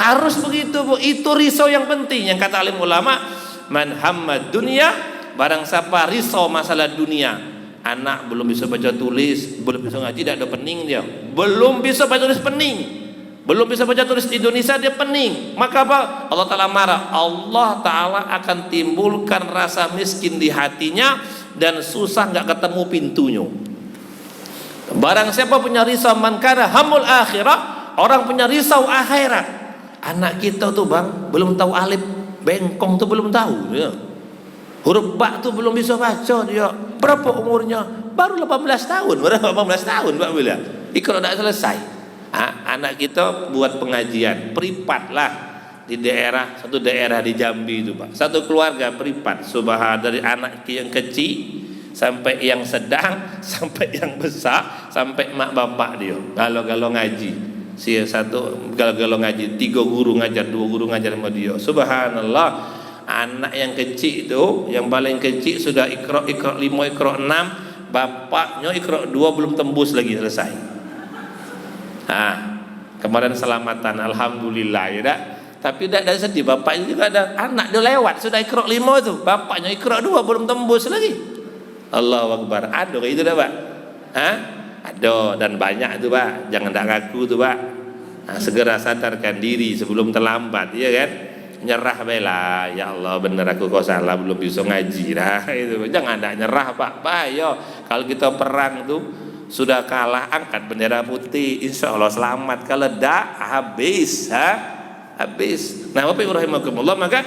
Harus begitu Bu. Itu risau yang penting, yang kata alim ulama, man hammad dunia, barang siapa risau masalah dunia. Anak belum bisa baca tulis, belum bisa ngaji, tidak ada pening dia. Belum bisa baca tulis pening. Belum bisa baca tulis di Indonesia dia pening. Maka apa? Allah Ta'ala marah. Allah Ta'ala akan timbulkan rasa miskin di hatinya dan susah nggak ketemu pintunya. Barang siapa punya risau, man kana hamul akhirah, orang punya risau akhirat. Anak kita tuh Bang belum tahu alif bengkong tuh belum tahu ya. Huruf ba tuh belum bisa baca dia. Berapa umurnya? Baru 18 tahun. Berapa 18 tahun Pak bilang. Iqra tidak selesai. Anak kita buat pengajian privat lah di satu daerah di Jambi itu Pak. Satu keluarga privat, subhanallah, dari anak yang kecil sampai yang sedang, sampai yang besar, sampai mak bapak dia galau-galau ngaji. Si satu galau-galau ngaji, 3 guru ngajar, 2 guru ngajar sama dia. Subhanallah, anak yang kecil itu, yang paling kecil sudah Iqra 5, Iqra 6, bapaknya Iqra 2 belum tembus lagi selesai. Kemarin selamatan, alhamdulillah ya dak. Tapi tidak ada sedih, bapaknya juga ada anak dia lewat sudah Iqra 5 itu, bapaknya Iqra 2 belum tembus lagi. Allahu Akbar. Ada kayak itu dah Pak? Ada, dan banyak itu Pak. Jangan tak ngaku tuh Pak. Segera sadarkan diri sebelum terlambat, ya kan? Nyerah bela, ya Allah bener aku kok salah, belum bisa ngaji dah itu. Jangan ada nyerah Pak. Bahaya kalau kita perang tuh sudah kalah, angkat bendera putih, insya Allah selamat. Kalau dak habis, habis. Nah, Bapak Ibu rahimakumullah, maka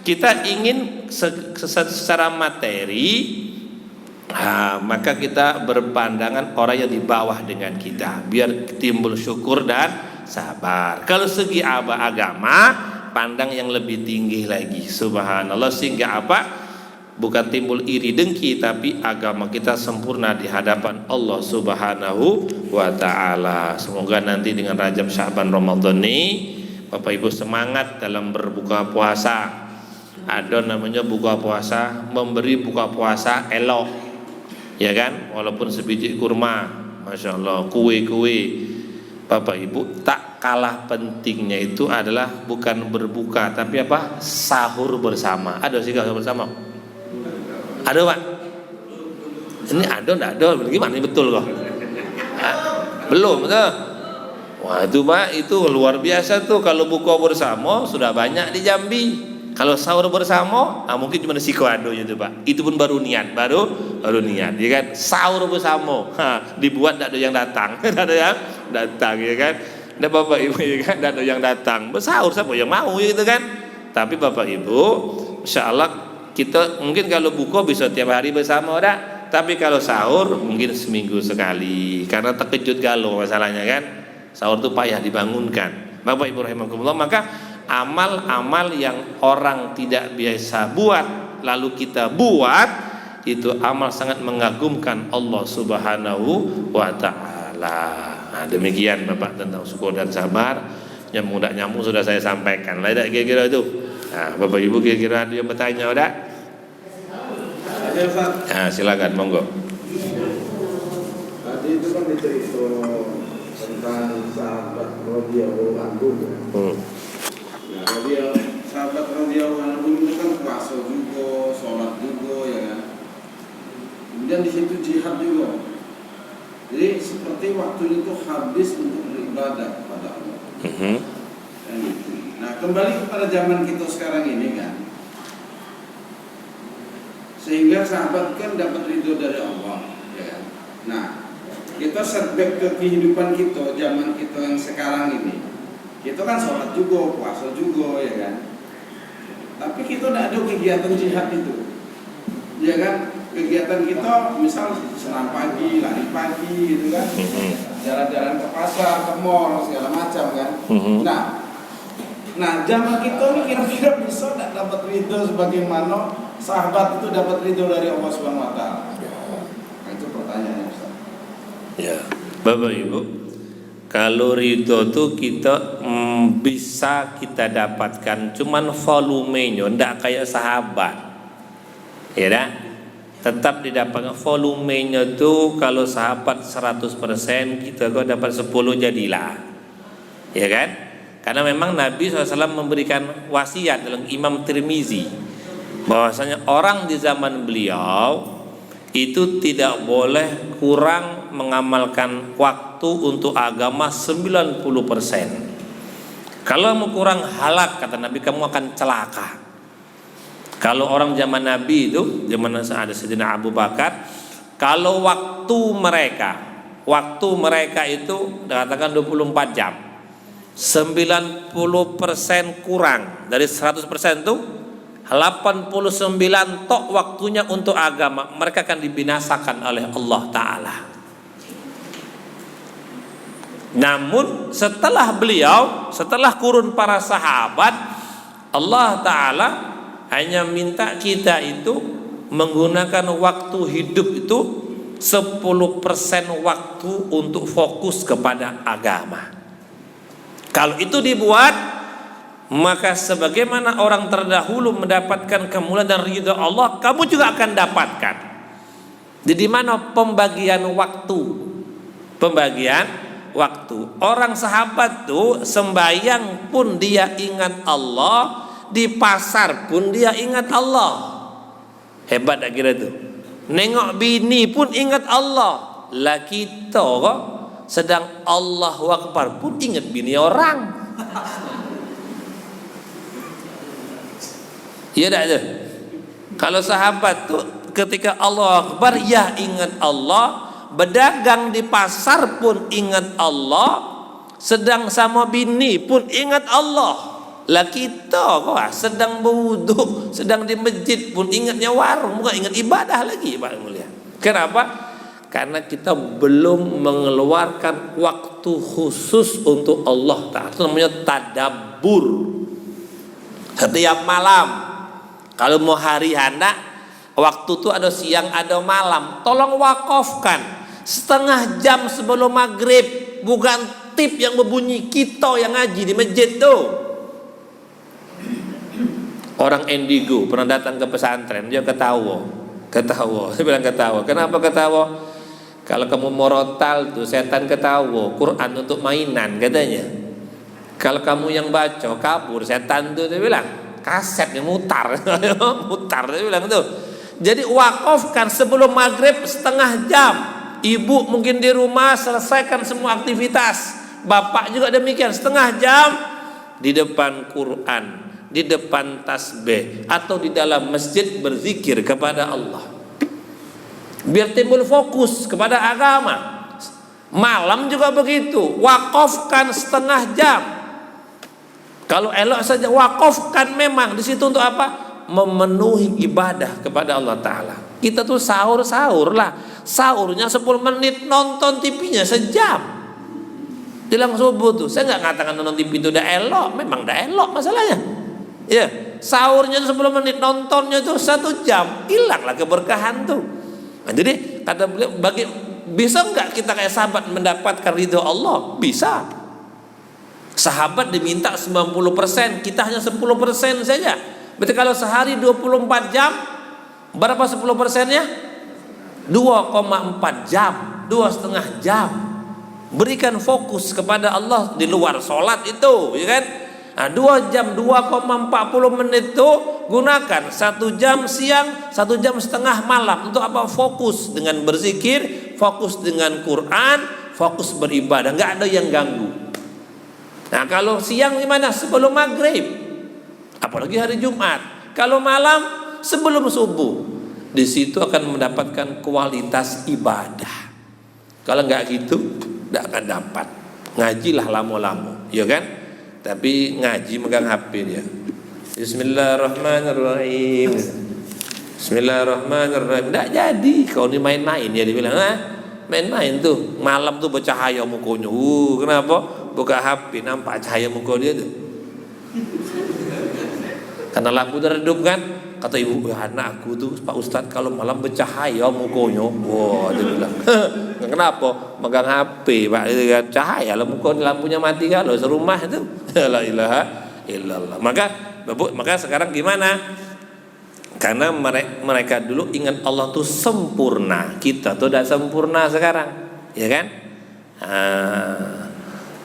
kita ingin secara materi, maka kita berpandangan orang yang di bawah dengan kita, biar timbul syukur dan sabar. Kalau segi agama, pandang yang lebih tinggi lagi. Subhanallah, sehingga apa? Bukan timbul iri dengki, tapi agama kita sempurna di hadapan Allah Subhanahu wa ta'ala. Semoga nanti dengan Rajab, Sya'ban, Ramadan ini Bapak Ibu semangat dalam berbuka puasa. Ada namanya buka puasa, memberi buka puasa elok, ya kan? Walaupun sebiji kurma, masya Allah, kue-kue. Bapak Ibu, tak kalah pentingnya itu adalah bukan berbuka, tapi apa? Sahur bersama. Ada sih sahur bersama? Ada Pak? Ini ada enggak ada? Gimana ini betul kok? Belum betul? Wah itu Pak, itu luar biasa tuh. Kalau buka bersama sudah banyak di Jambi. Kalau sahur bersama, mungkin cuma sikoadonya itu Pak. Itu pun baru niat, baru niat, ya kan? Sahur bersama, dibuat tidak ada yang datang, tidak ada yang datang, ya kan? Ada Bapak Ibu, ya kan? Tidak ada yang datang. Bersahur siapa yang mau, gitu kan? Tapi Bapak Ibu, insya Allah kita mungkin kalau buka bisa tiap hari bersama, dah. Tapi kalau sahur mungkin seminggu sekali, karena terkejut galau masalahnya kan. Sahur itu payah dibangunkan. Bapak Ibu rahimakumullah, maka amal-amal yang orang tidak biasa buat lalu kita buat, itu amal sangat mengagumkan Allah Subhanahu wa ta'ala. Nah, demikian Bapak tentang syukur dan sabar. Yang mudah nyambung sudah saya sampaikan. Lah kira-kira itu. Nah, Bapak Ibu kira-kira ada yang bertanya udah? Nah, silakan monggo. Tadi itu kan dicerita tentang sahabat radhiyallahu anhu. Nah, sahabat radhiyallahu anhu itu kan puasa juga, sholat juga, ya kan. Kemudian di situ jihad juga. Jadi seperti waktu itu habis untuk beribadah kepada Allah. Nah, kembali kepada zaman kita sekarang ini kan, sehingga sahabat kan dapat ridho dari Allah, ya kan. Nah, kita setback ke kehidupan kita, zaman kita yang sekarang ini. Kita kan sholat juga, puasa juga, ya kan. Tapi kita tidak ada kegiatan jihad itu, ya kan. Kegiatan kita misal senam pagi, lari pagi, gitu kan. Jalan-jalan ke pasar, ke mall, segala macam kan. Nah, zaman kita ini kira-kira bisa tidak dapat ridho sebagaimana sahabat itu dapat ridho dari Allah Subhanahu wa ta'ala. Nah, itu pertanyaannya Ustaz. Ya, Bapak Ibu, kalau ridho tuh kita bisa kita dapatkan, cuman volumenya ndak kayak sahabat, ya dah. Tetap didapatkan volumenya tuh. Kalau sahabat 100%, kita kok dapat 10 jadilah, ya kan? Karena memang Nabi SAW memberikan wasiat dalam Imam Tirmizi, bahwasanya orang di zaman beliau itu tidak boleh kurang mengamalkan waktu untuk agama 90%. Kalau mau kurang halak, kata Nabi, kamu akan celaka. Kalau orang zaman Nabi itu, zaman ada Sayyidina Abu Bakar, kalau waktu mereka itu dikatakan 24 jam, 90% kurang dari 100% itu 89 tok waktunya untuk agama, mereka akan dibinasakan oleh Allah Ta'ala. Namun setelah kurun para sahabat, Allah Ta'ala hanya minta kita itu menggunakan waktu hidup itu 10% waktu untuk fokus kepada agama. Kalau itu dibuat, maka sebagaimana orang terdahulu mendapatkan kemuliaan dan ridha Allah, kamu juga akan dapatkan. Jadi mana pembagian waktu? Pembagian waktu. Orang sahabat tuh sembahyang pun dia ingat Allah, di pasar pun dia ingat Allah. Hebat tak kira tuh? Nengok bini pun ingat Allah. Lah kita kok sedang Allahu Akbar pun ingat bini orang. Iya tak tu? Kalau sahabat tuh ketika Allahu Akbar ya ingat Allah, berdagang di pasar pun ingat Allah, sedang sama bini pun ingat Allah. Lah kita kok sedang berwuduk, sedang di masjid pun ingatnya warung, bukan ingat ibadah lagi, Pak Mulia. Kenapa? Karena kita belum mengeluarkan waktu khusus untuk Allah Ta'ala. Itu namanya tadabbur. Setiap malam, kalau mau hari hendak, waktu itu ada siang ada malam, tolong wakafkan setengah jam sebelum maghrib. Bukan tip yang berbunyi kita yang ngaji di masjid tuh. Orang indigo pernah datang ke pesantren, dia ketawa. Saya bilang ketawa. Kenapa ketawa? Kalau kamu morotal tuh setan ketawa. Quran untuk mainan katanya. Kalau kamu yang baca kabur, setan tuh dia bilang kasetnya mutar. Mutar dia bilang tuh. Jadi wakafkan sebelum maghrib setengah jam. Ibu mungkin di rumah selesaikan semua aktivitas. Bapak juga demikian, setengah jam di depan Quran, di depan tasbih, atau di dalam masjid berzikir kepada Allah. Biar timbul fokus kepada agama. Malam juga begitu, wakafkan setengah jam. Kalau elok saja wakafkan, memang di situ untuk apa? Memenuhi ibadah kepada Allah Ta'ala. Kita tuh sahur lah, sahurnya 10 menit, nonton TV-nya sejam jelang subuh tuh. Saya nggak ngatakan nonton TV itu udah elok, memang udah elok masalahnya. Ya, sahurnya 10 menit, nontonnya tuh 1 jam, hilanglah keberkahan tuh. Nah, jadi kata beliau, bisa nggak kita kayak sahabat mendapatkan ridho Allah? Bisa. Sahabat diminta 90%, kita hanya 10% saja. Berarti kalau sehari 24 jam, berapa 10%-nya? 2,4 jam, 2,5 jam. Berikan fokus kepada Allah di luar sholat itu, ya kan? Nah, 2 jam 2,40 menit itu gunakan 1 jam siang, 1 jam setengah malam untuk apa? Fokus dengan berzikir, fokus dengan Quran, fokus beribadah, nggak ada yang ganggu. Nah, kalau siang gimana? Sebelum maghrib, apalagi hari Jumat. Kalau malam sebelum subuh, di situ akan mendapatkan kualitas ibadah. Kalau nggak gitu, nggak akan dapat. Ngajilah lama-lama, ya kan? Tapi ngaji megang HP dia. Bismillahirrahmanirrahim. Bismillahirrahmanirrahim. Nggak jadi. Kau ini main-main ya, dia bilang. Main-main tuh. Malam tuh bercahaya mukanya. Kenapa? Buka HP nampak cahaya muka dia tuh. Karena lampu redup kan. Kata ibu, anak aku tuh Pak Ustadz kalau malam bercahaya mukanya. Wah, dia bilang. Kenapa? Megang HP Pak, itu kan cahaya lah muka, lampunya mati kalau serumah itu. La ilaha illallah. Maka sekarang gimana? Karena mereka dulu ingat Allah tuh sempurna. Kita tuh tidak sempurna sekarang, ya kan?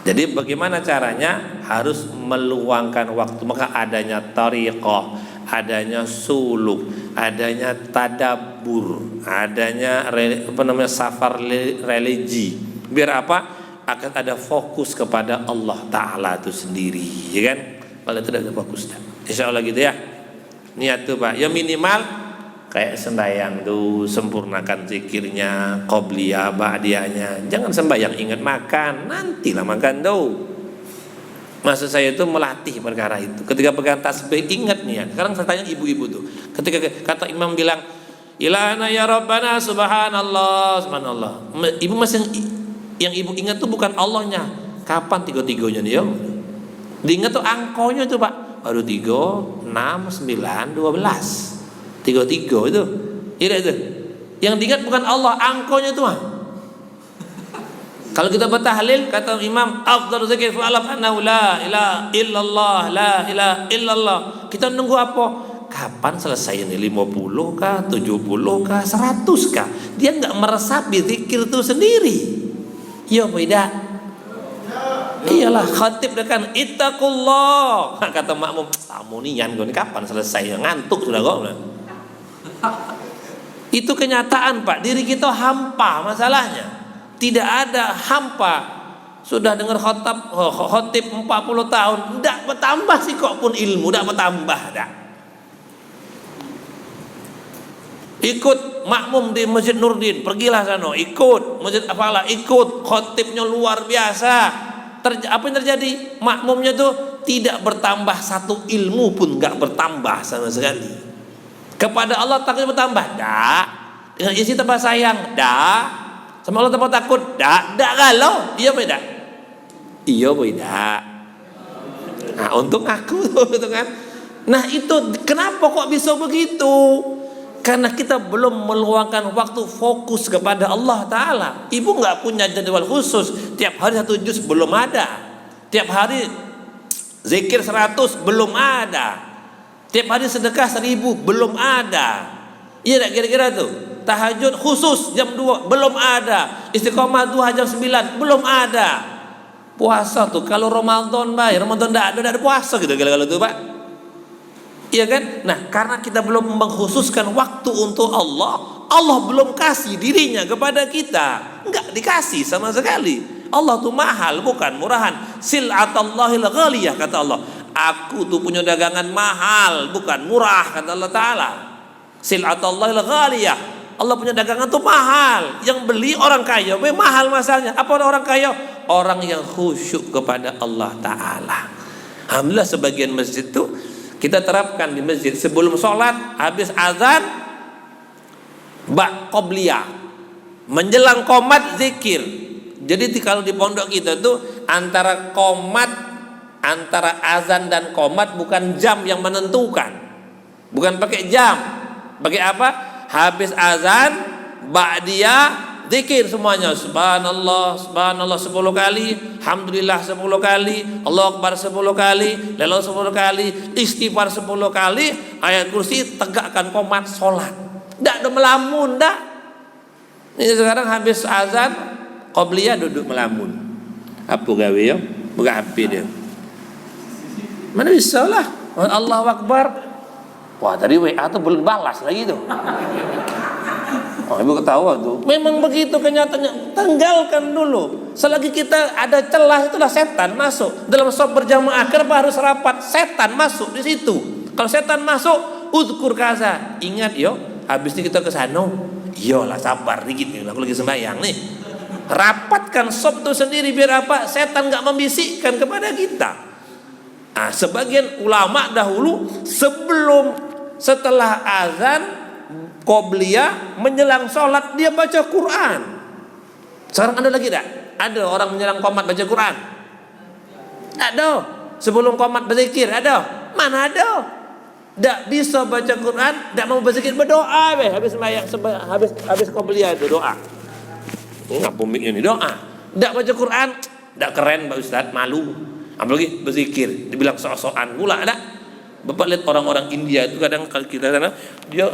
Jadi bagaimana caranya? Harus meluangkan waktu. Maka adanya tariqah, adanya suluk, adanya tadabbur, adanya safar religi. Biar apa? Akan ada fokus kepada Allah Ta'ala itu sendiri, ya kan? Kalau tidak ada fokus, insya Allah gitu ya. Niat tuh Pak. Ya minimal kayak sembahyang tuh, sempurnakan zikirnya, qobliyah, ba'diyahnya. Jangan sembahyang ingat makan, nantilah makan tuh. Maksud saya itu melatih perkara itu. Ketika pegang tasbih ingat niat. Sekarang saya tanya ibu-ibu tuh. Ketika kata imam bilang ilahana ya Rabbana subhanallah, subhanallah. Ibu masih yang ibu ingat tuh bukan Allahnya. Kapan tiga-tiganya nih? Diingat tuh angkonya tuh Pak. Aduh 3, 6, 9, 12. 33 itu. Iya itu. Yang diingat bukan Allah, angkonya itu mah. Kalau kita bertahlil, kata Imam, afdhalu dzikri fa'alam annahu la ilaha illallah, la ilaha illallah. Kita nunggu apa? Kapan selesai ini? 50 kah, 70 kah, 100 kah? Dia enggak meresapi zikir itu sendiri. Iya beda. Iyalah khatib dekan ittaqullah. Kata makmum, "Kamu nih yan gini kapan selesai? Ngantuk sudah kok." Itu kenyataan, Pak. Diri kita hampa masalahnya. Tidak ada hampa. Sudah dengar khotib 40 tahun, tidak bertambah sih kok pun ilmu, tidak bertambah dah. Ikut makmum di Masjid Nurdin, pergilah sana, ikut Masjid apalah, ikut khotibnya luar biasa. Apa yang terjadi? Makmumnya tuh tidak bertambah satu ilmu pun, nggak bertambah sama sekali. Kepada Allah takut bertambah, dak. Dengan isi tambah sayang, dak. Sama Allah tambah takut, dak. Dak galau, iya beda. Iya beda. Nah untuk aku tuh, gitu kan. Nah itu kenapa kok bisa begitu? Karena kita belum meluangkan waktu fokus kepada Allah Ta'ala. Ibu gak punya jadwal khusus. Tiap hari 1 juz belum ada. Tiap hari zikir 100 belum ada. Tiap hari sedekah 1000 belum ada. Iya gak kira-kira tuh? Tahajud khusus jam 2 belum ada. Istiqomah 2 jam 9 belum ada. Puasa tuh kalau Ramadan baik, Ramadan gak ada puasa gitu kalau tuh Pak. Iya kan? Nah karena kita belum mengkhususkan waktu untuk Allah, Allah belum kasih dirinya kepada kita. Enggak dikasih sama sekali. Allah tuh mahal bukan murahan. Sil'atallahil ghaliyah kata Allah. Aku tuh punya dagangan mahal bukan murah kata Allah Ta'ala. Sil'atallahil ghaliyah. Allah punya dagangan tuh mahal. Yang beli orang kaya, mahal masalahnya. Apa orang kaya? Orang yang khusyuk kepada Allah Ta'ala. Alhamdulillah sebagian masjid tuh kita terapkan di masjid sebelum sholat, habis azan, qobliyah, menjelang qomat zikir. Jadi kalau di pondok kita tuh antara azan dan qomat bukan jam yang menentukan, bukan pakai jam, pakai apa? Habis azan, ba'diyah, zikir semuanya, subhanallah, subhanallah 10 kali, alhamdulillah 10 kali, Allahu akbar 10 kali, la ilaha 10 kali, istighfar 10 kali, ayat kursi, tegakkan qomat, sholat. Ndak ada melamun, ndak. Ini sekarang habis azan, qobliyah duduk melamun. Apa gawe ya? Buka HP dia. Mana bisa lah. Allahu akbar. Wah tadi WA tuh belum balas lagi tuh. Oh, ibu ketawa tuh. Memang begitu kenyataannya. Tinggalkan dulu. Selagi kita ada celah itulah setan masuk. Dalam sholat berjamaah kenapa harus rapat? Setan masuk di situ. Kalau setan masuk, uzkur kaza. Ingat yo, habis ini kita ke sana. Iyalah sabar dikit nih. Aku lagi sembahyang nih. Rapatkan sholat itu sendiri biar apa? Setan enggak membisikkan kepada kita. Nah, sebagian ulama dahulu setelah azan qobliyah menjelang sholat dia baca Quran. Sekarang ada lagi tak? Ada orang menjelang qomat baca Quran? Ada. Sebelum qomat berzikir ada? Mana ada? Tak bisa baca Quran, tak mau berzikir berdoa be. Habis sembahyang, habis qobliyah itu doa. Ngapa miknya ini doa? Tak baca Quran, tak keren Pak Ustaz, malu. Apalagi berzikir, dibilang sok-sokan pula ada. Bapak lihat orang-orang India itu kadang kalau kita sana dia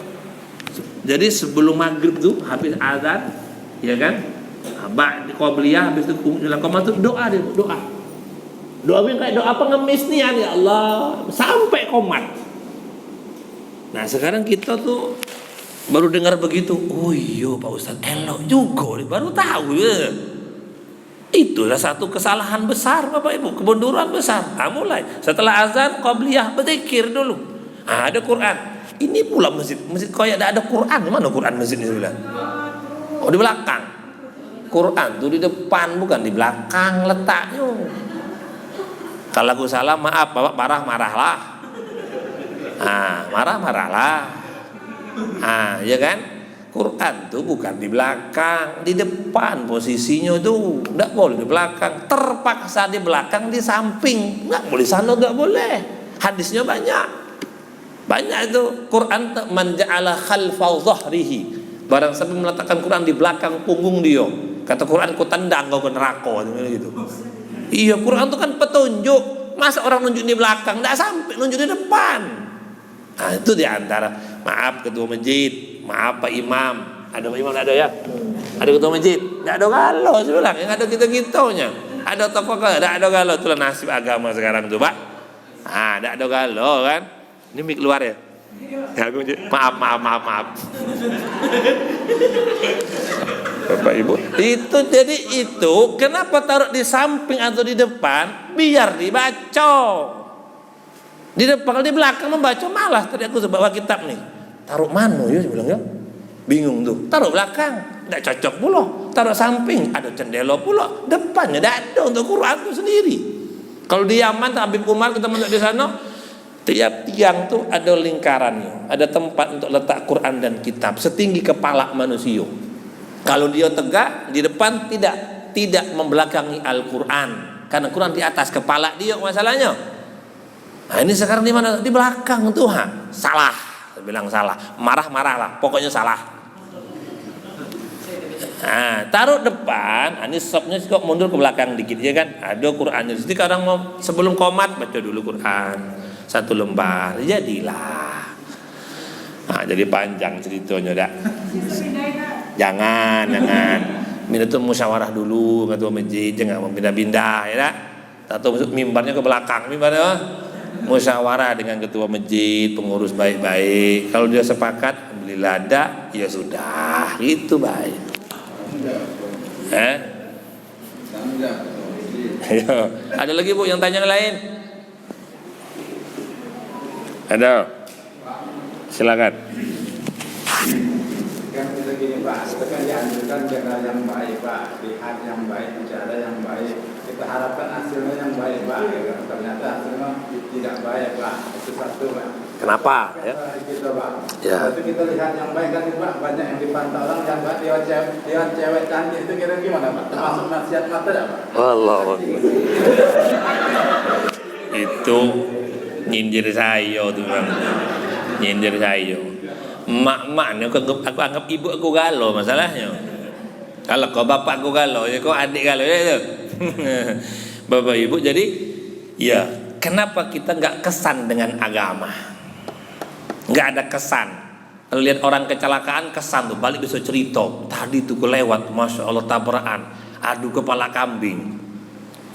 jadi sebelum maghrib tuh habis azan, ya kan? Di qobliyah habis itu dalam qomat tuh doa dia, doa. Doa yang kayak doa pengemis nih ya Allah sampai qomat. Nah sekarang kita tuh baru dengar begitu, oh iya Pak Ustaz elok juga, baru tahu ya. Itulah satu kesalahan besar Bapak Ibu, kebunduran besar. Nah, mulai setelah azan qobliyah berzikir dulu. Nah, ada Quran. Ini pula masjid kayak ada Quran. Mana Quran masjid ini bilang? Oh di belakang. Quran tuh di depan bukan di belakang letaknya. Kalau aku salah maaf Bapak, marah-marahlah. Ah, marah-marahlah. Ah, ya kan? Quran tuh bukan di belakang, di depan posisinya tuh. Enggak boleh di belakang. Terpaksa di belakang, di samping. Enggak boleh sana, enggak boleh. Hadisnya banyak. Banyak itu Quran man ja'ala khalfa dhahrihi. Barang siapa meletakkan Quran di belakang punggung dia, kata Quran, ku tendang kau ke neraka gitu. Iya, Quran itu kan petunjuk. Masa orang nunjuk di belakang, tidak sampai nunjuk di depan. Nah, itu diantara, maaf ketua masjid, maaf Pak Imam. Ada Pak Imam, ada ya? Ada ketua masjid, tidak ada galau, saya bilang, yang ada kita-kitanya. Ada tokoh, tidak ada galau. Itulah nasib agama sekarang tuh, Pak. Ah, tidak ada galau kan? Ini mik keluar ya? Ya, maaf. Bapak Ibu, itu jadi itu kenapa taruh di samping atau di depan? Biar dibaca. Di depan, kalau di belakang membaca malah. Tadi aku bawa kitab nih, taruh mana ya? Saya bilang ya, bingung tuh. Taruh belakang, tidak cocok pula. Taruh samping, ada cendela pula. Depannya tidak ada untuk Quran itu sendiri. Kalau di Yaman, Habib Umar kita masuk di sana. Tiap tiang tuh ada lingkarannya, ada tempat untuk letak Quran dan kitab setinggi kepala manusia. Kalau dia tegak di depan tidak membelakangi Al-Quran, karena Quran di atas kepala dia masalahnya. Nah ini sekarang di mana? Di belakang tuh, salah. Saya bilang salah, marah lah, pokoknya salah. Nah, taruh depan, ini sopnya kok mundur ke belakang dikit ya kan? Ada Qurannya. Jadi kadang mau sebelum komat baca dulu Quran. 1 lembar, jadilah. Nah, jadi panjang ceritanya dah. Jangan. Minta tuh musyawarah dulu ketua masjid, jangan pindah-pindah ya dah. Atau mimbarnya ke belakang, mimbarnya musyawarah dengan ketua masjid, pengurus baik-baik. Kalau dia sepakat, alhamdulillah, ada, ya sudah, itu baik. Ada lagi Bu yang tanya yang lain? Ada, silakan. Kan kita gini Pak, kita kan dianjurkan cara yang baik Pak, lihat yang baik, bicara yang baik. Kita harapkan hasilnya yang baik Pak. Ternyata hasilnya tidak baik Pak. Itu satu Pak. Kenapa? Ya. Kita Pak. Ya. Tapi kita lihat yang baik kan Pak, banyak yang dipantau orang yang baik lihat cewek cantik itu kira gimana Pak? Termasuk nasihat mata ya Pak? Allah. Itu nyindir saya tuh bang, nyindir saya. Mak-maknya aku anggap ibu aku galau masalahnya. Kalau kau bapak aku galau, ya kau adik galau ya itu. Bapak ibu, jadi ya kenapa kita nggak kesan dengan agama? Nggak ada kesan. Kalau lihat orang kecelakaan kesan tuh, balik bisa cerita. Tadi tuh kelewat, masya Allah tabrakan, adu kepala kambing,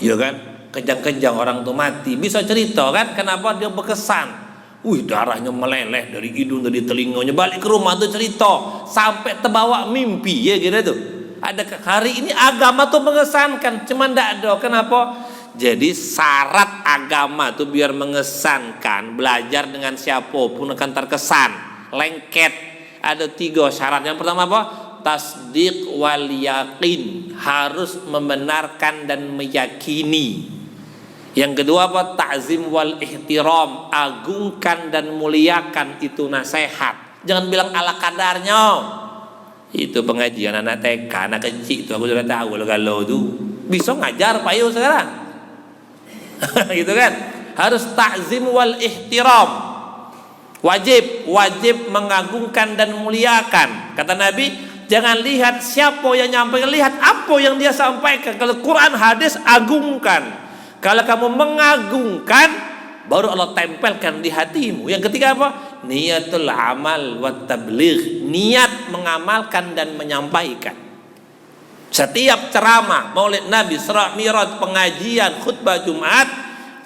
ya kan? Kejang-kejang orang tuh mati, bisa cerita kan? Kenapa dia berkesan? Darahnya meleleh dari hidung, dari telinganya. Balik ke rumah tuh cerita sampai terbawa mimpi, ya gitu tuh. Ada hari ini agama tuh mengesankan, cuman ndak ada. Kenapa? Jadi syarat agama tuh biar mengesankan, belajar dengan siapapun akan terkesan. Lengket. Ada 3 syarat. Yang pertama apa? Tasdiq wal yakin, harus membenarkan dan meyakini. Yang kedua apa? Ta'zim wal ihtiram, agungkan dan muliakan, itu nasihat. Jangan bilang ala kadarnya. Itu pengajian anak TK, anak kecil itu aku sudah tahu kalau tuh bisa ngajar Pak Yu sekarang. Gitu kan? Harus ta'zim wal ihtiram. Wajib mengagungkan dan muliakan. Kata Nabi, jangan lihat siapa yang nyampaikan, lihat apa yang dia sampaikan. Kalau Quran hadis agungkan. Kalau kamu mengagungkan, baru Allah tempelkan di hatimu. Yang ketiga apa? Niatul amal wa tabligh, niat mengamalkan dan menyampaikan. Setiap ceramah, Maulid Nabi, Isra Mi'raj, pengajian, khutbah Jumat,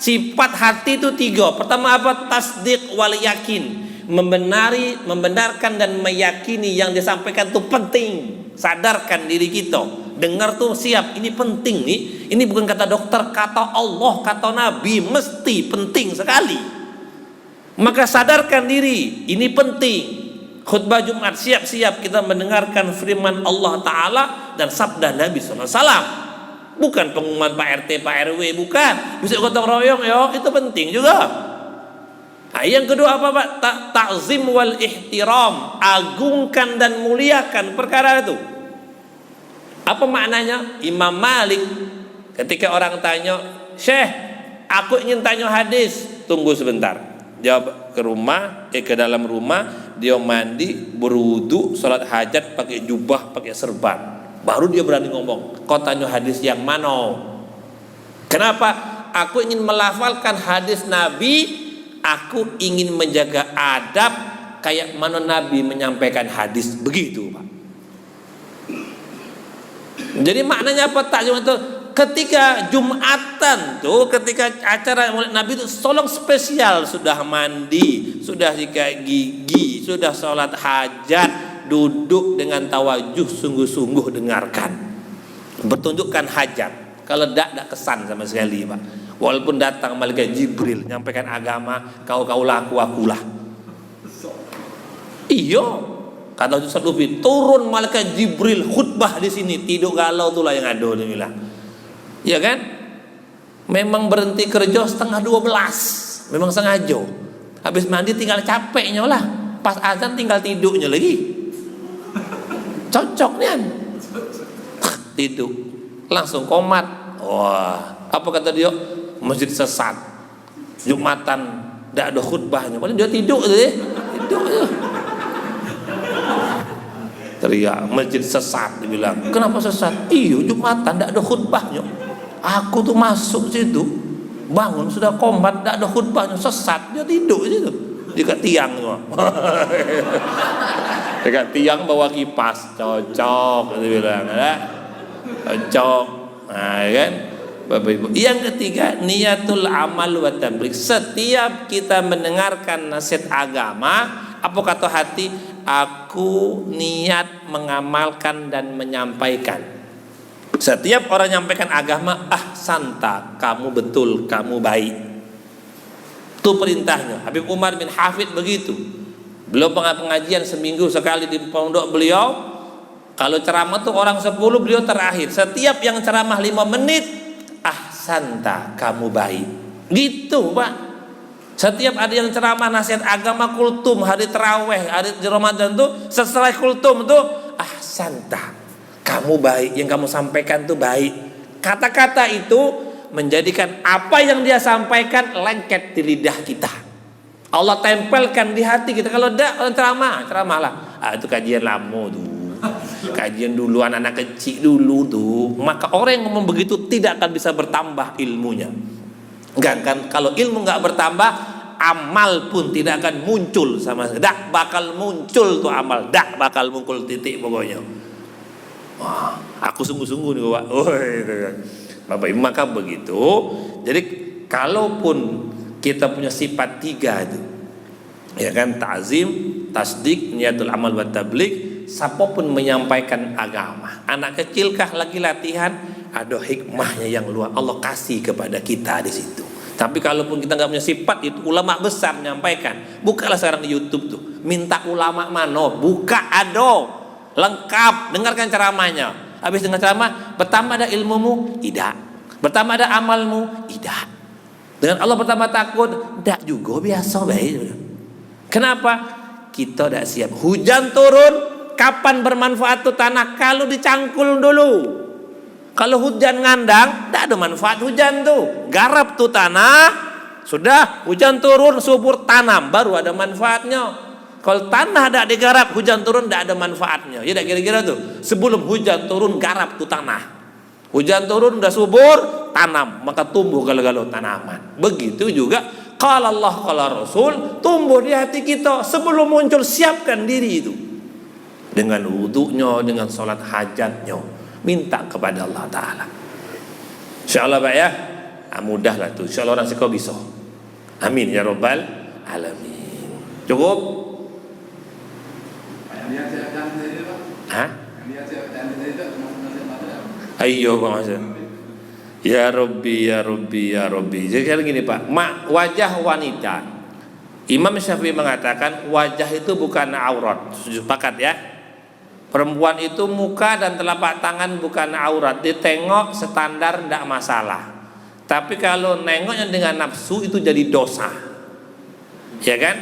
sifat hati itu 3. Pertama apa? Tasdiq wal yakin, membenarkan dan meyakini yang disampaikan itu penting. Sadarkan diri kita. Dengar tuh siap, ini penting nih. Ini bukan kata dokter, kata Allah, kata Nabi, mesti penting sekali. Maka sadarkan diri, ini penting. Khutbah Jumat, siap-siap kita mendengarkan firman Allah Ta'ala dan sabda Nabi SAW. Bukan pengumuman Pak RT, Pak RW, bukan. Bisa gotong royong, itu penting juga. Nah, yang kedua apa Pak? Ta'zim wal ihtiram, agungkan dan muliakan perkara itu. Apa maknanya? Imam Malik ketika orang tanya, Syekh, aku ingin tanya hadis. Tunggu sebentar. dia ke rumah, ke dalam rumah, dia mandi, berwudu, sholat hajat pakai jubah, pakai serban. Baru dia berani ngomong. Kau tanya hadis yang mana? Kenapa? Aku ingin melafalkan hadis Nabi, aku ingin menjaga adab kayak mana Nabi menyampaikan hadis, begitu Pak. Jadi maknanya apa takjub itu? Ketika Jumatan tuh, ketika acara Maulid Nabi itu tolong spesial, sudah mandi, sudah sikat gigi, sudah sholat hajat, duduk dengan tawajuh sungguh-sungguh dengarkan, bertunjukkan hajat. Kalau tidak kesan sama sekali Pak. Walaupun datang malaikat Jibril nyampaikan agama, kau laku akulah. Iyo. Kata Ustaz Lufi, turun malaikat Jibril khutbah di sini, tidur galau itulah yang ada, dia bilang. Ya kan? Memang berhenti kerja setengah 12, memang sengaja. Habis mandi tinggal capeknya lah, pas azan tinggal tidurnya lagi. Cocok nih, tidur, langsung komat. Wah, apa kata dia? Masjid sesat, Jumatan tidak ada khutbahnya, paling dia tidur aja, tidur aja. Teriak, masjid sesat, dibilang. Kenapa sesat? Iya, Jumatan tidak ada khutbahnya. Aku tuh masuk situ, bangun sudah komat, tidak ada khutbahnya, sesat, dia tidur situ, dekat tiang semua. Dekat tiang bawa kipas, cocok, dibilang, ya. Cocok, nah, kan? Bapak Ibu. Yang ketiga, niatul amal wa tabligh. Setiap kita mendengarkan nasihat agama, apa kata hati? Aku niat mengamalkan dan menyampaikan. Setiap orang menyampaikan agama, santa, kamu betul, kamu baik. Itu perintahnya. Habib Umar bin Hafid begitu. Beliau pengajian seminggu sekali di pondok beliau. Kalau ceramah tuh orang 10, beliau terakhir. Setiap yang ceramah 5 menit, santa, kamu baik. Gitu Pak. Setiap ada yang ceramah nasihat agama kultum, hari terawih, hari di Ramadan tuh, setelah kultum tuh, santa, kamu baik, yang kamu sampaikan tuh baik. Kata-kata itu menjadikan apa yang dia sampaikan lengket di lidah kita. Allah tempelkan di hati kita. Kalau tidak, ceramahlah. Itu kajian lama tuh. Kajian dulu anak-anak kecil dulu tuh. Maka orang yang ngomong begitu tidak akan bisa bertambah ilmunya. Kan kalau ilmu nggak bertambah, amal pun tidak akan muncul sama sekali. Dak bakal muncul tuh amal, dak bakal muncul titik pokoknya. Wah, aku sungguh-sungguh nih Pak. Itu kan. Bapak Ibu, maka begitu. Jadi kalaupun kita punya sifat 3 itu, ya kan, ta'zim, tasdik, niatul amal wa tabligh, siapapun menyampaikan agama, anak kecilkah lagi latihan, ada hikmahnya yang luar Allah kasih kepada kita di situ. Tapi kalaupun kita nggak punya sifat itu, ulama besar menyampaikan, bukalah sekarang di YouTube tuh, minta ulama mana, buka, ada lengkap, dengarkan ceramahnya. Habis dengar ceramah, pertama ada ilmumu, tidak. Pertama ada amalmu, tidak. Dengan Allah pertama takut, tidak juga, biasa baik. Kenapa? Kita tidak siap. Hujan turun, kapan bermanfaat tuh tanah? Kalau dicangkul dulu. Kalau hujan ngandang, tidak ada manfaat hujan tuh. Garap tuh tanah, sudah hujan turun, subur, tanam, baru ada manfaatnya. Kalau tanah tidak digarap, hujan turun tidak ada manfaatnya. Ya tidak kira-kira tuh. Sebelum hujan turun, garap tuh tanah. Hujan turun udah subur, tanam, maka tumbuh galau-galau tanaman. Begitu juga qala Allah qala Rasul, tumbuh di hati kita sebelum muncul, siapkan diri itu. Dengan wudunya, dengan sholat hajatnya, minta kepada Allah Ta'ala. InsyaAllah Pak ya, mudahlah tuh. InsyaAllah orang kau bisa. Amin ya Rabbal Alamin. Cukup? Hah? Ayo Pak Mas. Ya Rabbi, ya Rabbi, ya Rabbi. Jadi kan gini Pak, wajah wanita, Imam Syafi'i mengatakan wajah itu bukan aurat. Sepakat ya? Perempuan itu muka dan telapak tangan bukan aurat. Ditengok standar tidak masalah. Tapi kalau nengoknya dengan nafsu itu jadi dosa. Ya kan?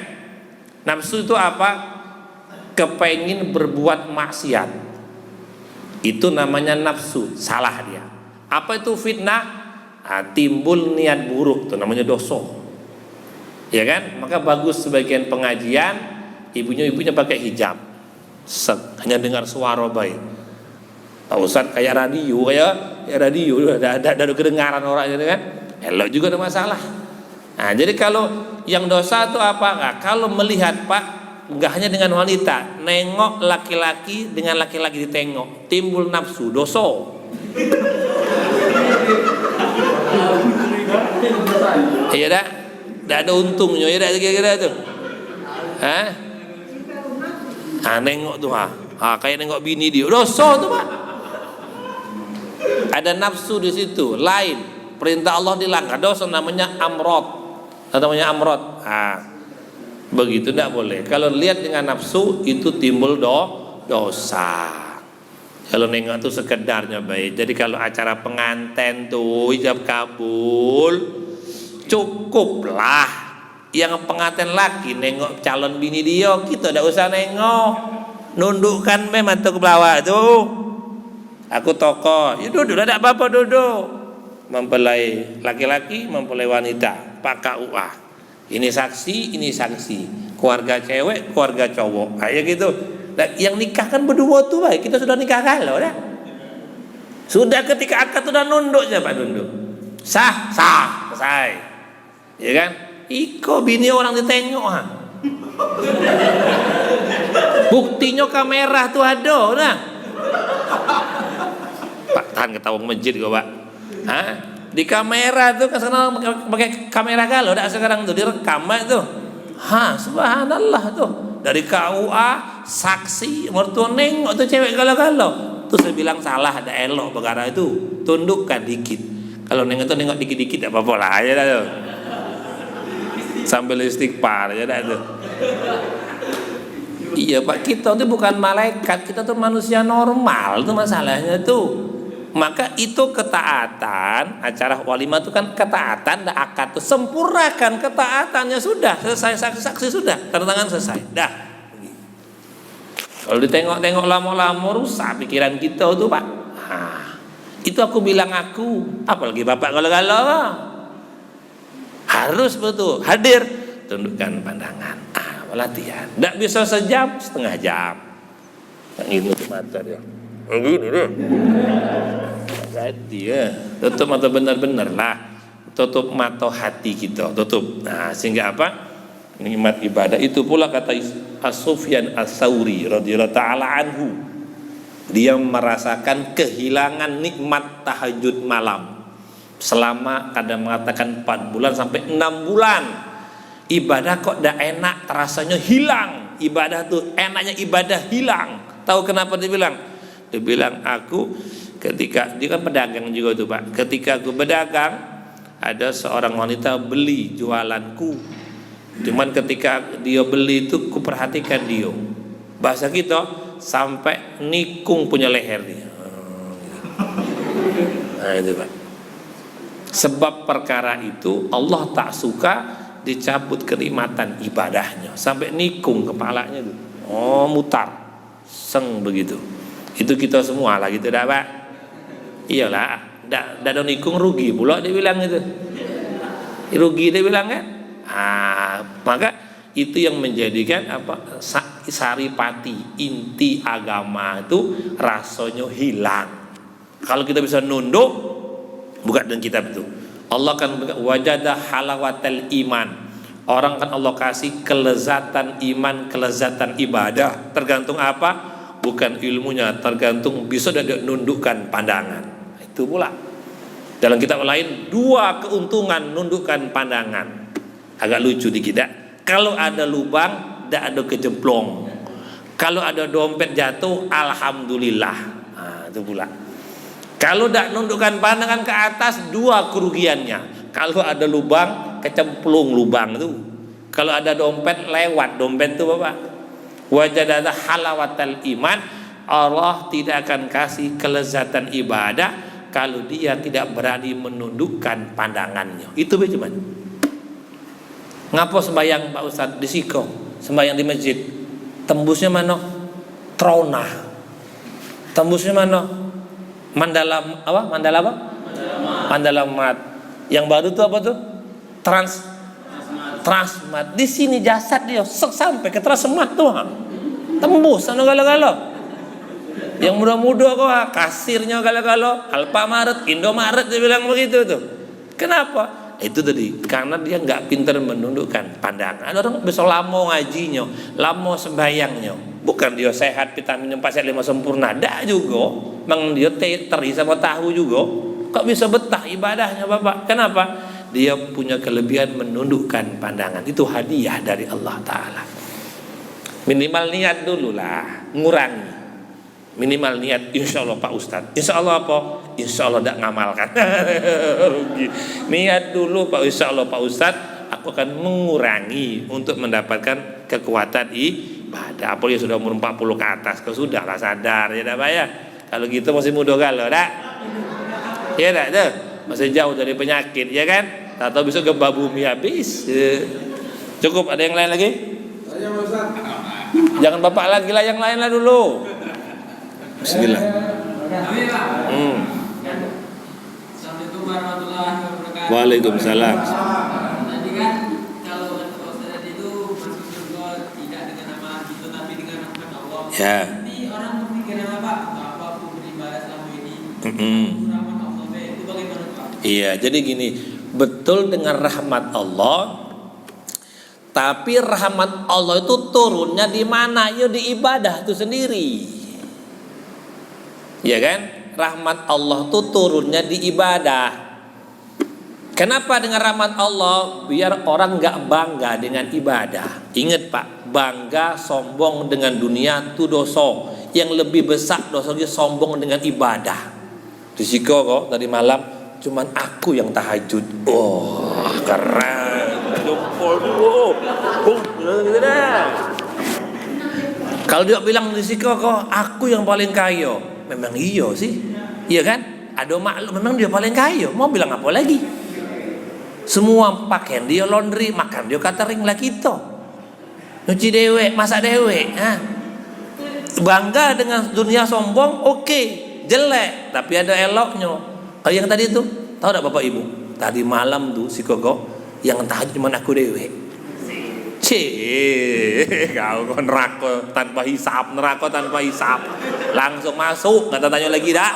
Nafsu itu apa? Kepengin berbuat maksiat. Itu namanya nafsu, salah dia. Apa itu fitnah? Timbul niat buruk, itu namanya dosa. ya kan? Maka bagus sebagian pengajian ibunya pakai hijab, hanya dengar suara baik. Pak Ustadz kayak radio, ada kedengaran orang gitu kan? Elok juga ada masalah. Nah, jadi kalau yang dosa itu apa? Nah, kalau melihat Pak, nggak hanya dengan wanita, nengok laki-laki dengan laki-laki ditengok, timbul nafsu, dosa. Iya dah, tidak ada untungnya, ya dah kira-kira tuh. Nengok tuh kayak nengok bini dia, dosa tuh Pak. Ada nafsu di situ, lain. Perintah Allah dilanggar, dosa namanya amrod. Begitu tidak boleh. Kalau lihat dengan nafsu itu timbul dosa. Kalau nengok itu sekedarnya baik. Jadi kalau acara pengantin tuh ijab kabul, cukuplah yang pengantin laki nengok calon bini dia, kita tidak usah nengok. Nundukkan memang tuh ke bawah tuh. Aku tokoh, ya duduk, tidak apa-apa duduk. Mempelai laki-laki, mempelai wanita, Pak KUA. Ini saksi, keluarga cewek, keluarga cowok. Kayak gitu. Nah, yang nikah kan berdua tuh baik. Kita sudah nikah kalau dah. Sudah ketika akad sudah nunduk aja Pak, nunduk. Sah, selesai. Ya kan? Iko bini orang ditengok Buktinya kamera tuh ada nah. Pak tahan ketawa masjid kok Pak. Di kamera tuh kan sekarang pakai kamera galau, dah sekarang tuh direkam itu. Subhanallah tuh. Dari KUA saksi mertua nengok tuh cewek galau-galau. Tuh saya bilang salah, ada elok perkara itu. Tundukkan dikit. Kalau nengok dikit-dikit tidak apa-apa lah ya tuh. Sambil istighfar ya dah tuh. Iya Pak, kita tuh bukan malaikat, kita tuh manusia normal tuh masalahnya tuh. Maka itu ketaatan, acara walimah itu kan ketaatan, dah akad tuh sempurnakan ketaatannya, sudah selesai, saksi sudah, tanda tangan selesai, dah. Kalau ditengok-tengok lama-lama rusak pikiran kita tuh Pak. Itu aku bilang apalagi Bapak kalau harus betul hadir, tundukkan pandangan, latihan. Tidak bisa sejam, setengah jam. Ini tuh mata dia. Begini deh. Jadi tutup mata benar-benar lah. Tutup mata hati kita, tutup. Nah, sehingga apa? Nikmat ibadah itu pula kata As-Sufyan Ats-Tsauri radhiyallahu taala anhu. Dia merasakan kehilangan nikmat tahajud malam. Selama kadang mengatakan 4 bulan sampai 6 bulan. Ibadah kok dah enak, rasanya hilang. Ibadah tuh enaknya ibadah hilang. Tahu kenapa dia bilang? Dia bilang aku ketika dia kan pedagang juga tuh Pak. Ketika aku berdagang ada seorang wanita beli jualanku. Cuman ketika dia beli itu ku perhatikan dia. Bahasa kita sampai nikung punya leher dia. Nah itu Pak. Sebab perkara itu Allah tak suka dicabut kenikmatan ibadahnya sampai nikung kepalanya tuh. Mutar. Seng begitu. Itu kita semua lah gitu dah Pak. Iyalah, dak ada nikung rugi pula dia bilang itu. Rugi dia bilang kan? Maka itu yang menjadikan apa? Saripati inti agama itu rasanya hilang. Kalau kita bisa nunduk, buka dengan kitab itu. Allah kan wajada halawatal iman. Orang kan Allah kasih kelezatan iman, kelezatan ibadah. Tergantung apa? Bukan ilmunya, tergantung bisa dia nundukkan pandangan. Itu pula. Dalam kitab lain 2 keuntungan nundukkan pandangan. Agak lucu dikit ya. Kalau ada lubang, tidak ada kejemplong. Kalau ada dompet jatuh, alhamdulillah. Itu pula. Kalau tidak nundukkan pandangan ke atas, 2 kerugiannya. Kalau ada lubang, kecemplung lubang itu. Kalau ada dompet, lewat dompet itu Bapak. Wajadada halawatal iman. Allah tidak akan kasih kelezatan ibadah kalau dia tidak berani menundukkan pandangannya. Itu cuman. Ngapa sembahyang Pak Ustadz di Siko, sembahyang di masjid, tembusnya mana? Trona. Tembusnya mana? Mandala apa? Mandala apa? Mandala mat. Yang baru tuh apa tuh? Transmart. Di sini jasad dia sampai ke Transmart tuh. Tembus anu galo-galo. Yang muda-muda kok kasirnya galo-galo, Alfamaret, Indomaret dia bilang begitu tuh. Kenapa? Itu tadi karena dia nggak pintar menundukkan pandangan. Ada orang besok lamo ngajinya, lamo sembayangnya. Bukan dia sehat vitamin 4 5 sempurna, dak juga. Mang dia teri sama tahu juga. Kok bisa betah ibadahnya Bapak? Kenapa? Dia punya kelebihan menundukkan pandangan. Itu hadiah dari Allah Ta'ala. Minimal niat dulu lah, ngurangi. Minimal niat, insya Allah Pak Ustadz. Insya Allah apa? Insya Allah tidak ngamalkan. Rugi. Niat dulu Pak, insya Allah Pak Ustadz, aku akan mengurangi untuk mendapatkan kekuatan ibadah. Apalagi sudah umur 40 ke atas, kau sudah lah sadar ya Pak ya. Kalau gitu masih muda galau, dak? Ya dak tuh, masih jauh dari penyakit ya kan? Atau bisa gempa bumi habis. Cukup, ada yang lain lagi? Jangan Bapak lagi lah, yang lain lah dulu. Bismillah. Assalamualaikum warahmatullahi wabarakatuh. Waalaikumsalam. Tadi kan kalau Ustaz itu masuk surga tidak dengan nama itu tapi dengan rahmat Allah. Ya. Nanti orang berpikiran apa aku beribadah selama ini. Rahmat Allah itu bagaimana Pak? Iya, jadi gini, betul dengan rahmat Allah. Tapi rahmat Allah itu turunnya di mana? Ya di ibadah itu sendiri. Ya kan? Rahmat Allah itu turunnya di ibadah. Kenapa dengan rahmat Allah? Biar orang gak bangga dengan ibadah. Ingat Pak, bangga sombong dengan dunia itu dosa. Yang lebih besar dosanya sombong dengan ibadah. Risiko kok tadi malam cuman aku yang tahajud. Oh keren. Jempol dulu. Gitu dah. Kalau dia bilang risiko kok aku yang paling kaya. Memang iya sih. Iya kan? Ada maklum memang dia paling kaya. Mau bilang apa lagi? Semua pakaian dia laundry, makan dia catering lah kita. Nyuci dewe, masak dewe. Bangga dengan dunia sombong, oke. Jelek, tapi ada eloknya. Kalau yang tadi itu, tahu tak Bapak Ibu? Tadi malam tuh si Koko yang tahajud cuma aku dewe. Kau neraka tanpa hisap, neraka tanpa hisap. Langsung masuk, nggak tanya lagi dah.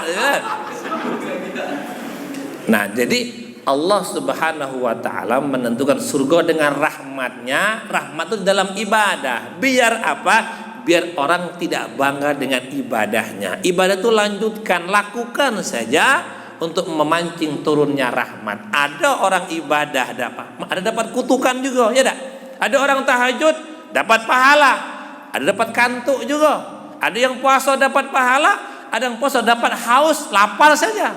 Nah, jadi Allah Subhanahu wa taala menentukan surga dengan rahmatnya. Rahmat itu dalam ibadah. Biar apa? Biar orang tidak bangga dengan ibadahnya. Ibadah itu lanjutkan, lakukan saja untuk memancing turunnya rahmat. Ada orang ibadah ada dapat kutukan juga, ya tak? Ada orang tahajud dapat pahala, ada dapat kantuk juga. Ada yang puasa dapat pahala, ada yang puasa dapat haus, lapar saja.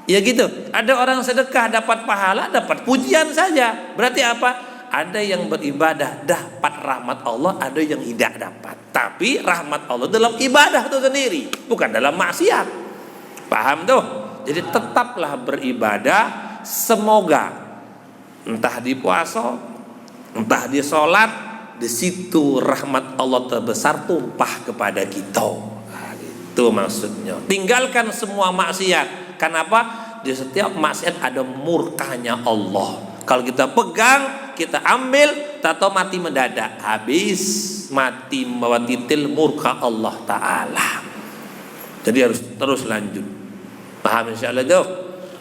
Ya gitu. Ada orang sedekah dapat pahala, dapat pujian saja. Berarti apa? Ada yang beribadah dapat rahmat Allah, ada yang tidak dapat. Tapi rahmat Allah dalam ibadah itu sendiri, bukan dalam maksiat. Paham tuh? Jadi tetaplah beribadah. Semoga entah di puasa, entah di sholat, di situ rahmat Allah terbesar tumpah kepada kita. Nah, itu maksudnya. Tinggalkan semua maksiat. Kenapa? Di setiap maksiat ada murkanya Allah. Kalau kita pegang, kita ambil, tato mati mendadak, habis mati membawa titil murka Allah Ta'ala. Jadi harus terus lanjut. Paham insyaallah tuh?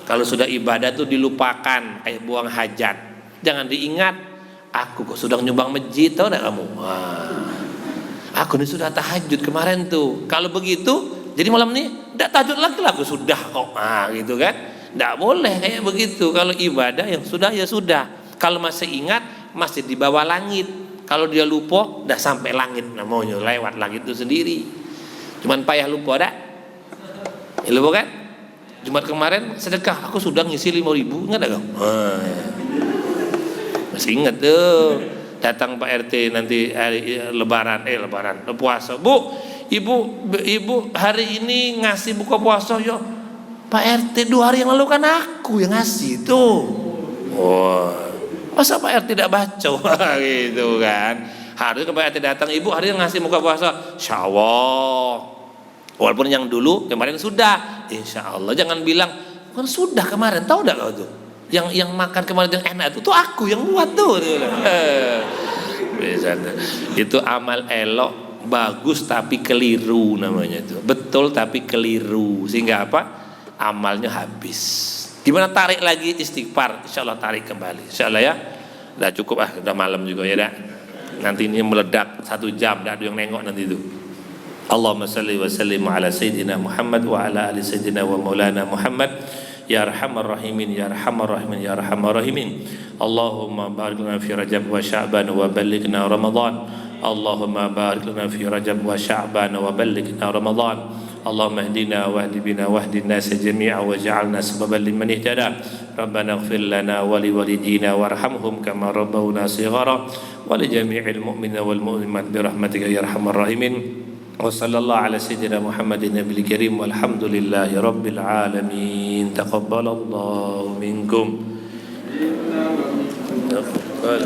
Kalau sudah ibadah tuh dilupakan, kayak buang hajat. Jangan diingat, aku kok sudah nyumbang masjid, tahu enggak kamu? Wah, aku ini sudah tahajud kemarin tuh. Kalau begitu, jadi malam ini tidak tahajud lagi lah, aku sudah kok. Gitu kan? Tidak boleh kayak begitu. Kalau ibadah yang sudah ya sudah. Kalau masih ingat, masih di bawah langit. Kalau dia lupa, dah sampai langit namanya, lewat langit itu sendiri. Cuman payah lupa dah. Ya, lupa kan? Jumat kemarin sedekah, aku sudah ngisi 5.000, ingat enggak? Masih ingat tuh. Datang Pak RT nanti hari lebaran puasa. Bu, ibu hari ini ngasih buka puasa yo. Pak RT 2 hari yang lalu kan aku yang ngasih tuh. Wah, masa Pak RT tidak baca gitu kan? Harusnya Pak RT datang, ibu hari ini ngasih buka puasa. Insya Allah. Walaupun yang dulu kemarin sudah, insya Allah. Jangan bilang kan sudah kemarin, tahu enggak kau tuh? Yang makan kemarin yang enak itu tuh aku yang buat tuh. Itu amal elok bagus tapi keliru namanya itu. Betul tapi keliru, sehingga apa? Amalnya habis. Gimana tarik lagi istighfar? Insyaallah tarik kembali. Insyaallah ya. Udah cukup udah malam juga ya dah. Nanti ini meledak 1 jam, dah ada yang nengok nanti itu. Allahumma salli wa sallim ala sayyidina Muhammad wa ala ali sayyidina wa maulana Muhammad. Ya arhamar rahimin, ya arhamar rahimin, ya arhamar rahimin. Allahumma barik lana fi Rajab wa Sya'ban wa ballighna Ramadan. Allahumma barik lana fi Rajab wa Sya'ban wa ballighna Ramadan. Allahumma ihdina wahdi bina wahdi an-nas jami'a waj'alna sababan liman ihtada. Rabbana ighfir lana wa liwalidina warhamhum kama rabbawna shighara wa li jami'il mu'minina wal mu'minat bi rahmatika ya arhamar rahimin. Wa sallallahu ala sayyidina Muhammadin nabiyil karim walhamdulillahi rabbil alamin. Taqabbalallahu minkum. Taqabbal